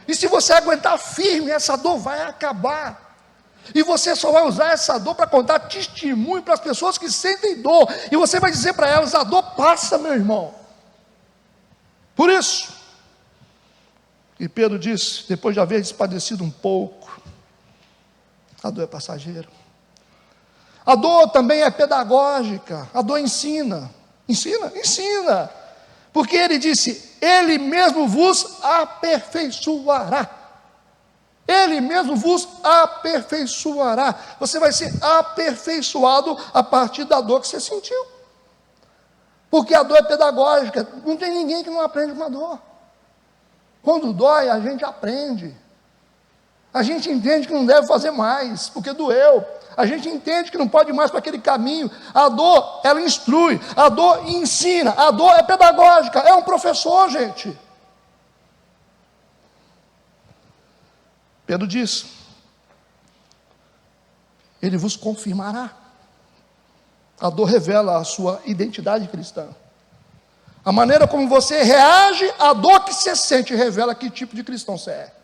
E se você aguentar firme, essa dor vai acabar. E você só vai usar essa dor para contar testemunho para as pessoas que sentem dor. E você vai dizer para elas: a dor passa, meu irmão. Por isso, e Pedro disse, depois de haver padecido um pouco, a dor é passageira. A dor também é pedagógica. A dor ensina. Ensina. Porque ele disse: ele mesmo vos aperfeiçoará. Ele mesmo vos aperfeiçoará. Você vai ser aperfeiçoado a partir da dor que você sentiu. Porque a dor é pedagógica. Não tem ninguém que não aprende com a dor. Quando dói, a gente aprende. A gente entende que não deve fazer mais, porque doeu. A gente entende que não pode ir mais para aquele caminho. A dor, ela instrui. A dor ensina. A dor é pedagógica. É um professor, gente. Pedro diz: ele vos confirmará. A dor revela a sua identidade cristã. A maneira como você reage à dor que você sente revela que tipo de cristão você é.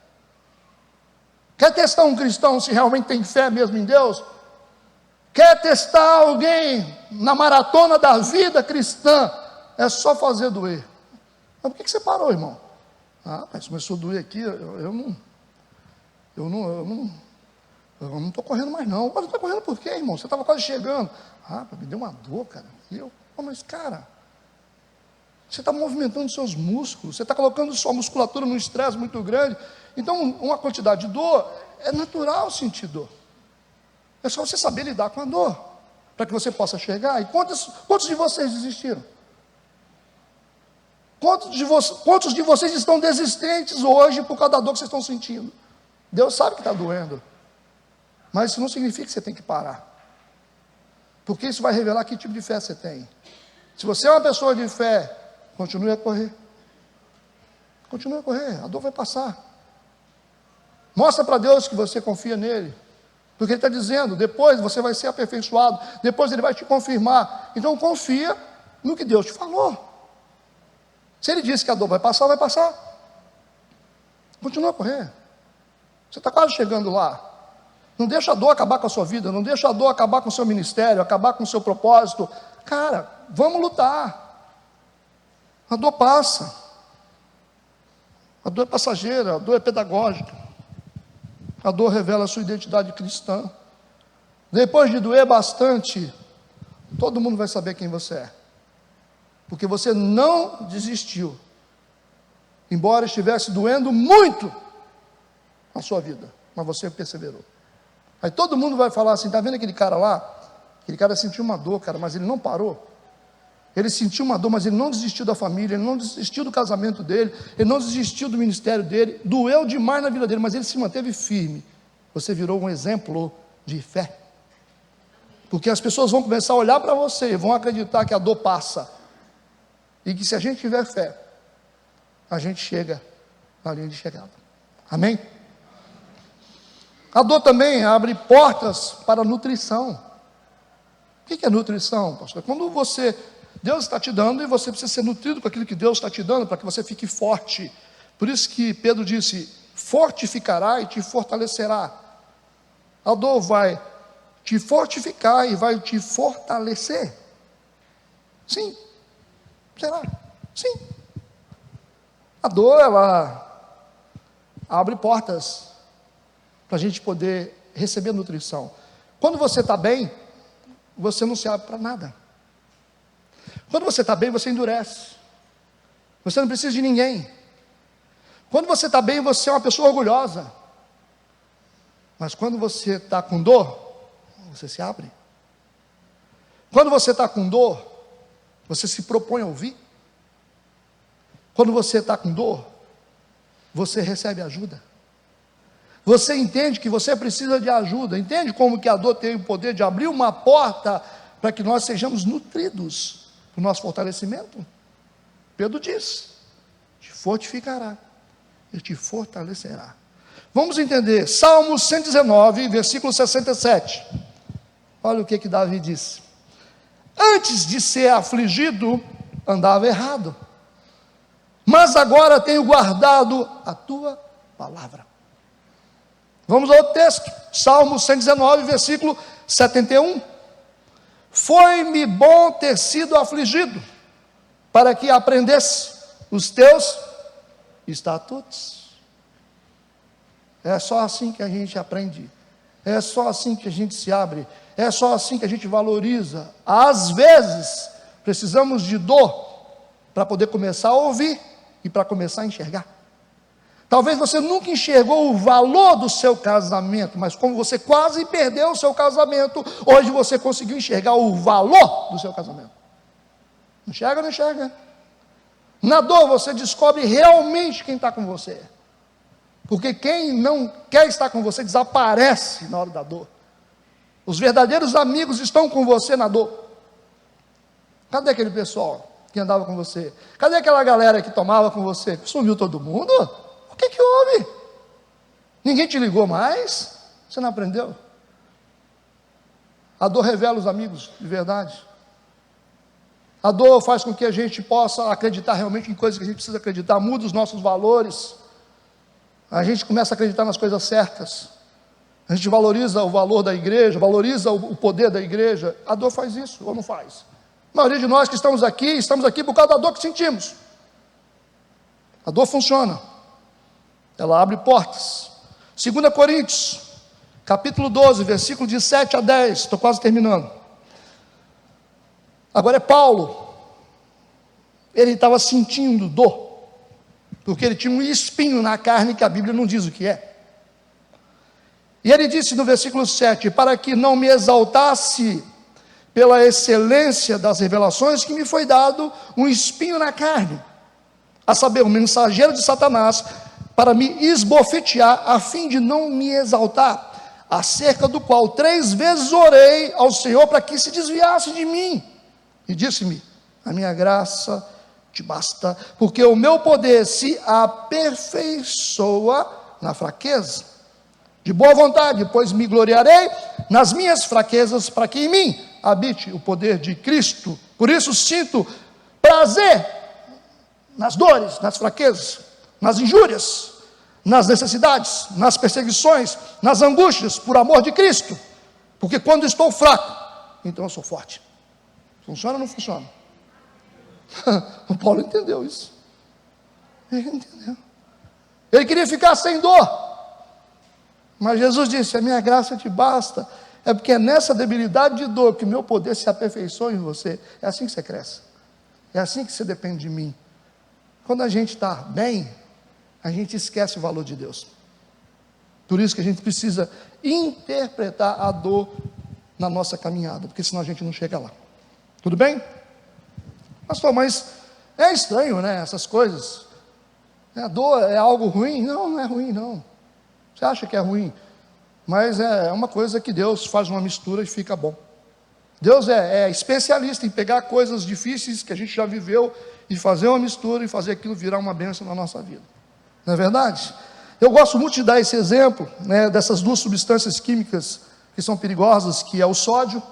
Quer testar um cristão se realmente tem fé mesmo em Deus? Quer testar alguém na maratona da vida cristã? É só fazer doer. Mas por que você parou, irmão? Mas começou a doer aqui, eu não estou correndo mais não. Mas não está correndo por quê, irmão? Você estava quase chegando. Me deu uma dor, cara. Mas cara, você está movimentando seus músculos, você está colocando sua musculatura num estresse muito grande. Então, uma quantidade de dor, é natural sentir dor. É só você saber lidar com a dor, para que você possa chegar. E quantos de vocês desistiram? Quantos de vocês estão desistentes hoje por causa da dor que vocês estão sentindo? Deus sabe que está doendo, mas isso não significa que você tem que parar, porque isso vai revelar que tipo de fé você tem. Se você é uma pessoa de fé, continue a correr. Continue a correr, a dor vai passar. Mostra para Deus que você confia nele, porque ele está dizendo: depois você vai ser aperfeiçoado, depois ele vai te confirmar. Então confia no que Deus te falou. Se ele disse que a dor vai passar, vai passar. Continua a correr. Você está quase chegando lá. Não deixa a dor acabar com a sua vida, não deixa a dor acabar com o seu ministério, acabar com o seu propósito. Cara, vamos lutar. A dor passa. A dor é passageira, a dor é pedagógica. A dor revela a sua identidade cristã. Depois de doer bastante, todo mundo vai saber quem você é. Porque você não desistiu, embora estivesse doendo muito na sua vida, mas você perseverou. Aí todo mundo vai falar assim: está vendo aquele cara lá? Aquele cara sentiu uma dor, cara, mas ele não parou. Ele sentiu uma dor, mas ele não desistiu da família, ele não desistiu do casamento dele, ele não desistiu do ministério dele, doeu demais na vida dele, mas ele se manteve firme. Você virou um exemplo de fé. Porque as pessoas vão começar a olhar para você e vão acreditar que a dor passa. E que se a gente tiver fé, a gente chega na linha de chegada. Amém? A dor também abre portas para a nutrição. O que é nutrição, pastor? Quando Deus está te dando e você precisa ser nutrido com aquilo que Deus está te dando, para que você fique forte. Por isso que Pedro disse: fortificará e te fortalecerá. A dor vai te fortificar e vai te fortalecer. Sim. Será? Sim. A dor, ela abre portas para a gente poder receber nutrição. Quando você está bem, você não se abre para nada. Quando você está bem, você endurece. Você não precisa de ninguém. Quando você está bem, você é uma pessoa orgulhosa. Mas quando você está com dor, você se abre. Quando você está com dor, você se propõe a ouvir. Quando você está com dor, você recebe ajuda. Você entende que você precisa de ajuda. Entende como que a dor tem o poder de abrir uma porta para que nós sejamos nutridos para o nosso fortalecimento? Pedro diz: te fortificará e te fortalecerá. Vamos entender, Salmo 119, versículo 67. Olha o que Davi disse: antes de ser afligido, andava errado, mas agora tenho guardado a tua palavra. Vamos ao texto, Salmo 119, versículo 71. Foi-me bom ter sido afligido, para que aprendesse os teus estatutos. É só assim que a gente aprende, é só assim que a gente se abre, é só assim que a gente valoriza. Às vezes, precisamos de dor para poder começar a ouvir e para começar a enxergar. Talvez você nunca enxergou o valor do seu casamento, mas como você quase perdeu o seu casamento, hoje você conseguiu enxergar o valor do seu casamento. Não enxerga, não enxerga. Na dor você descobre realmente quem está com você. Porque quem não quer estar com você desaparece na hora da dor. Os verdadeiros amigos estão com você na dor. Cadê aquele pessoal que andava com você? Cadê aquela galera que tomava com você? Sumiu todo mundo? O que houve? Ninguém te ligou mais? Você não aprendeu? A dor revela os amigos de verdade. A dor faz com que a gente possa acreditar realmente em coisas que a gente precisa acreditar, muda os nossos valores. A gente começa a acreditar nas coisas certas. A gente valoriza o valor da igreja, valoriza o poder da igreja. A dor faz isso, ou não faz? A maioria de nós que estamos aqui por causa da dor que sentimos. A dor funciona. Ela abre portas. 2 Coríntios, capítulo 12, versículo de 7 a 10. Estou quase terminando. Agora é Paulo. Ele estava sentindo dor, porque ele tinha um espinho na carne que a Bíblia não diz o que é. E ele disse no versículo 7, para que não me exaltasse pela excelência das revelações, que me foi dado um espinho na carne, a saber, um mensageiro de Satanás, para me esbofetear, a fim de não me exaltar, acerca do qual 3 vezes orei ao Senhor, para que se desviasse de mim, e disse-me, a minha graça te basta, porque o meu poder se aperfeiçoa na fraqueza. De boa vontade, pois me gloriarei nas minhas fraquezas, para que em mim habite o poder de Cristo. Por isso sinto prazer nas dores, nas fraquezas, nas injúrias, nas necessidades, nas perseguições, nas angústias, por amor de Cristo. Porque quando estou fraco, então eu sou forte. Funciona ou não funciona? O Paulo entendeu isso. Ele entendeu. Ele queria ficar sem dor. Mas Jesus disse, a minha graça te basta. É porque é nessa debilidade de dor que o meu poder se aperfeiçoa em você. É assim que você cresce. É assim que você depende de mim. Quando a gente está bem, a gente esquece o valor de Deus. Por isso que a gente precisa interpretar a dor na nossa caminhada, porque senão a gente não chega lá. Tudo bem? Pastor, mas é estranho, né, essas coisas. A dor é algo ruim? Não, não é ruim, não. Você acha que é ruim, mas é uma coisa que Deus faz uma mistura e fica bom. Deus é especialista em pegar coisas difíceis que a gente já viveu e fazer uma mistura e fazer aquilo virar uma bênção na nossa vida. Não é verdade? Eu gosto muito de dar esse exemplo, né, dessas 2 substâncias químicas que são perigosas, que é o sódio,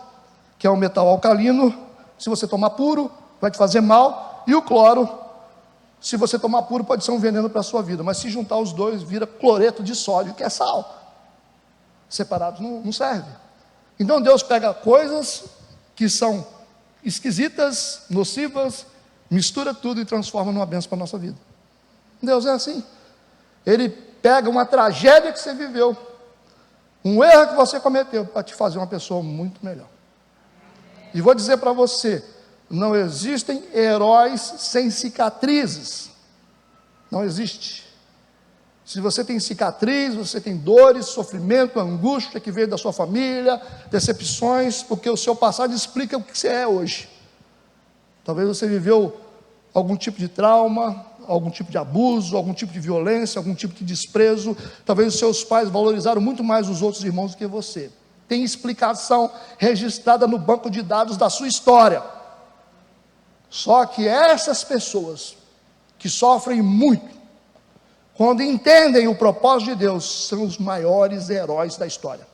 que é o metal alcalino. Se você tomar puro, vai te fazer mal, e o cloro, se você tomar puro, pode ser um veneno para a sua vida, mas se juntar os dois, vira cloreto de sódio, que é sal. Separados não serve. Então Deus pega coisas que são esquisitas, nocivas, mistura tudo e transforma numa bênção para a nossa vida. Deus é assim. Ele pega uma tragédia que você viveu, um erro que você cometeu, para te fazer uma pessoa muito melhor. E vou dizer para você, não existem heróis sem cicatrizes. Não existe. Se você tem cicatriz, você tem dores, sofrimento, angústia que veio da sua família, decepções, porque o seu passado explica o que você é hoje. Talvez você viveu algum tipo de trauma, algum tipo de abuso, algum tipo de violência, algum tipo de desprezo. Talvez os seus pais valorizaram muito mais os outros irmãos do que você. Tem explicação registrada no banco de dados da sua história. Só que essas pessoas que sofrem muito, quando entendem o propósito de Deus, são os maiores heróis da história.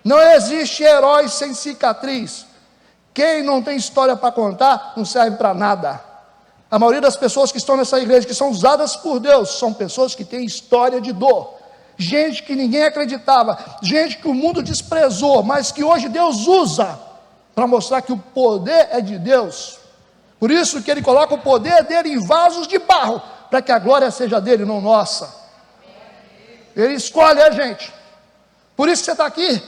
Não existe herói sem cicatriz. Quem não tem história para contar, não serve para nada. A maioria das pessoas que estão nessa igreja, que são usadas por Deus, são pessoas que têm história de dor. gente que ninguém acreditava, gente que o mundo desprezou, mas que hoje Deus usa para mostrar que o poder é de Deus. Por isso que Ele coloca o poder dele em vasos de barro, para que a glória seja dele, não nossa. Ele escolhe a gente. Por isso que você está aqui.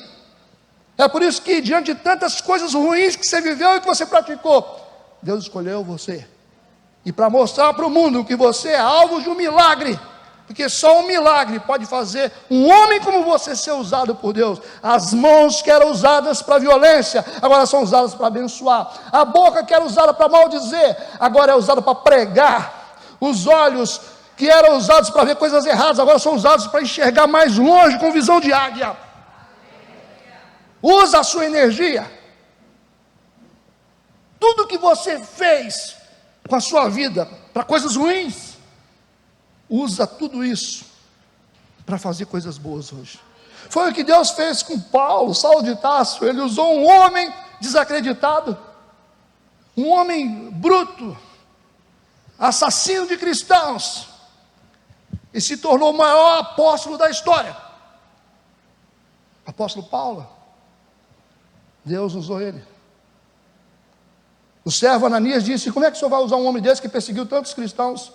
É por isso que, diante de tantas coisas ruins que você viveu e que você praticou, Deus escolheu você. E para mostrar para o mundo que você é alvo de um milagre, porque só um milagre pode fazer um homem como você ser usado por Deus. As mãos que eram usadas para violência, agora são usadas para abençoar. A boca que era usada para maldizer, agora é usada para pregar. Os olhos que eram usados para ver coisas erradas, agora são usados para enxergar mais longe, com visão de águia. Usa a sua energia. Tudo que você fez com a sua vida para coisas ruins, usa tudo isso para fazer coisas boas hoje. Foi o que Deus fez com Paulo, Saulo de Tarso. Ele usou um homem desacreditado, um homem bruto, assassino de cristãos, e se tornou o maior apóstolo da história. Apóstolo Paulo. Deus usou ele. O servo Ananias disse: como é que o senhor vai usar um homem desse que perseguiu tantos cristãos,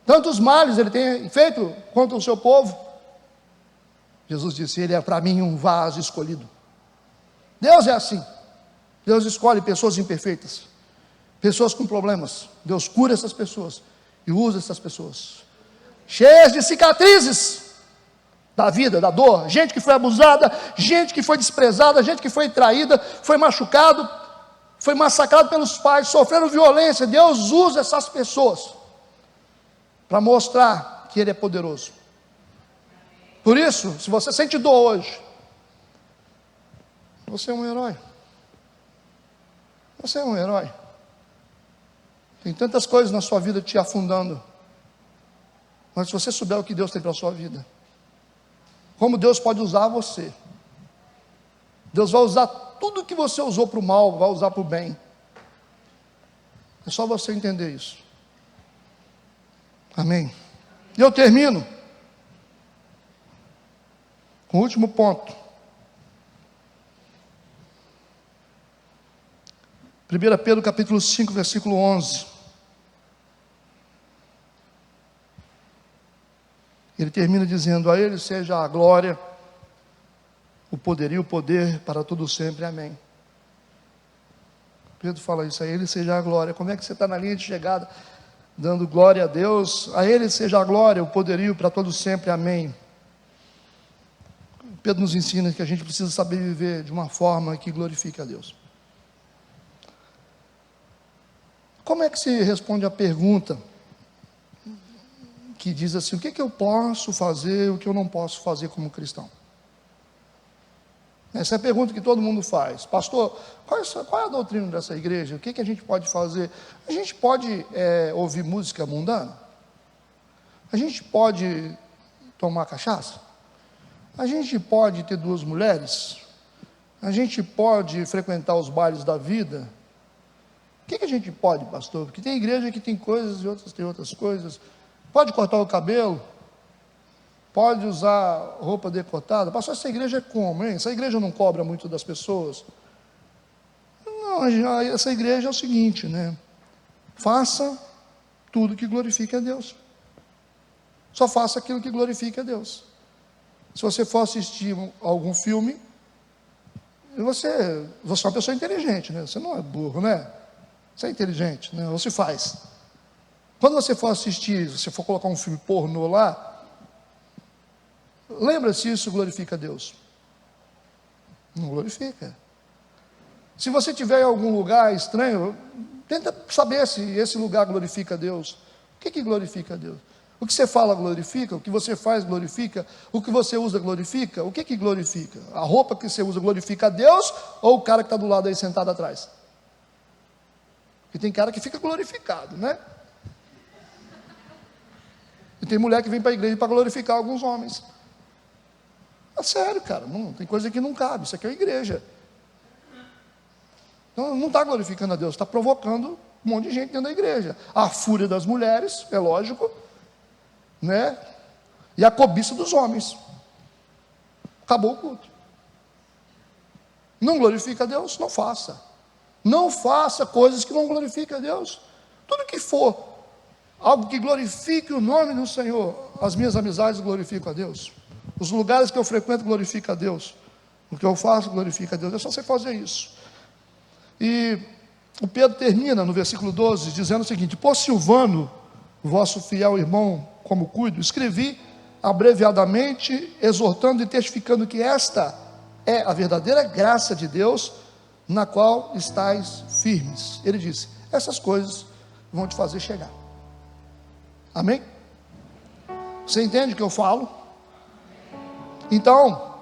tantos males ele tem feito contra o seu povo? Jesus disse: ele é para mim um vaso escolhido. Deus é assim. Deus escolhe pessoas imperfeitas, pessoas com problemas. Deus cura essas pessoas e usa essas pessoas, cheias de cicatrizes da vida, da dor, gente que foi abusada, gente que foi desprezada, gente que foi traída, foi machucado, foi massacrado pelos pais, sofreram violência. Deus usa essas pessoas para mostrar que Ele é poderoso. Por isso, se você sente dor hoje, você é um herói. Você é um herói. Tem tantas coisas na sua vida te afundando, mas se você souber o que Deus tem para a sua vida, como Deus pode usar você, Deus vai usar tudo que você usou para o mal, vai usar para o bem. É só você entender isso. Amém. E eu termino com o último ponto. 1 Pedro capítulo 5, versículo 11. Ele termina dizendo: a Ele seja a glória, o poder e o poder para todo sempre, amém. Pedro fala isso: a Ele seja a glória. Como é que você está na linha de chegada, dando glória a Deus? A Ele seja a glória, o poderio para todo sempre, amém. Pedro nos ensina que a gente precisa saber viver de uma forma que glorifique a Deus. Como é que se responde a pergunta que diz assim: o que eu posso fazer, o que eu não posso fazer como cristão? Essa é a pergunta que todo mundo faz. Pastor, qual é a doutrina dessa igreja? O que a gente pode fazer? A gente pode ouvir música mundana? A gente pode tomar cachaça? A gente pode ter duas mulheres? A gente pode frequentar os bailes da vida? O que a gente pode, pastor? Porque tem igreja que tem coisas e outras tem outras coisas. Pode cortar o cabelo? Pode usar roupa decotada? Pastor, essa igreja é como, hein? Essa igreja não cobra muito das pessoas? Não, essa igreja é o seguinte, né? Faça tudo que glorifique a Deus. Só faça aquilo que glorifique a Deus. Se você for assistir algum filme, você é uma pessoa inteligente, né? Você não é burro, né? Você é inteligente, né? Ou se faz. Quando você for assistir, se você for colocar um filme pornô lá, lembra se isso glorifica a Deus? Não glorifica. Se você estiver em algum lugar estranho, tenta saber se esse lugar glorifica a Deus. O que glorifica a Deus? O que você fala glorifica, o que você faz glorifica, o que você usa glorifica, o que glorifica? A roupa que você usa glorifica a Deus ou o cara que está do lado aí sentado atrás? Porque tem cara que fica glorificado, né? E tem mulher que vem para a igreja para glorificar alguns homens. É sério, cara, não, tem coisa que não cabe, isso aqui é a igreja. Então não está glorificando a Deus, está provocando um monte de gente dentro da igreja. A fúria das mulheres, é lógico, né? E a cobiça dos homens. Acabou o culto. Não glorifica a Deus? Não faça. Não faça coisas que não glorifiquem a Deus. Tudo que for algo que glorifique o nome do Senhor. As minhas amizades glorificam a Deus. Os lugares que eu frequento glorificam a Deus. O que eu faço glorifica a Deus. É só você fazer isso. E o Pedro termina no versículo 12, dizendo o seguinte: por Silvano, vosso fiel irmão, como cuido, escrevi abreviadamente, exortando e testificando que esta é a verdadeira graça de Deus, na qual estáis firmes. Ele disse: essas coisas vão te fazer chegar. Amém? Você entende o que eu falo? Então,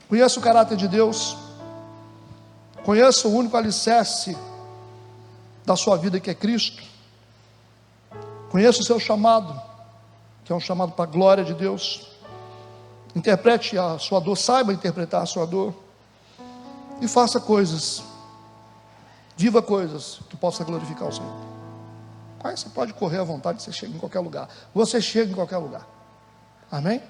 conheça o caráter de Deus, conheça o único alicerce da sua vida, que é Cristo. Conheça o seu chamado, que é um chamado para a glória de Deus. Interprete a sua dor, saiba interpretar a sua dor, e faça coisas, viva coisas que possam glorificar o Senhor. Aí você pode correr à vontade, você chega em qualquer lugar. Você chega em qualquer lugar. Amém?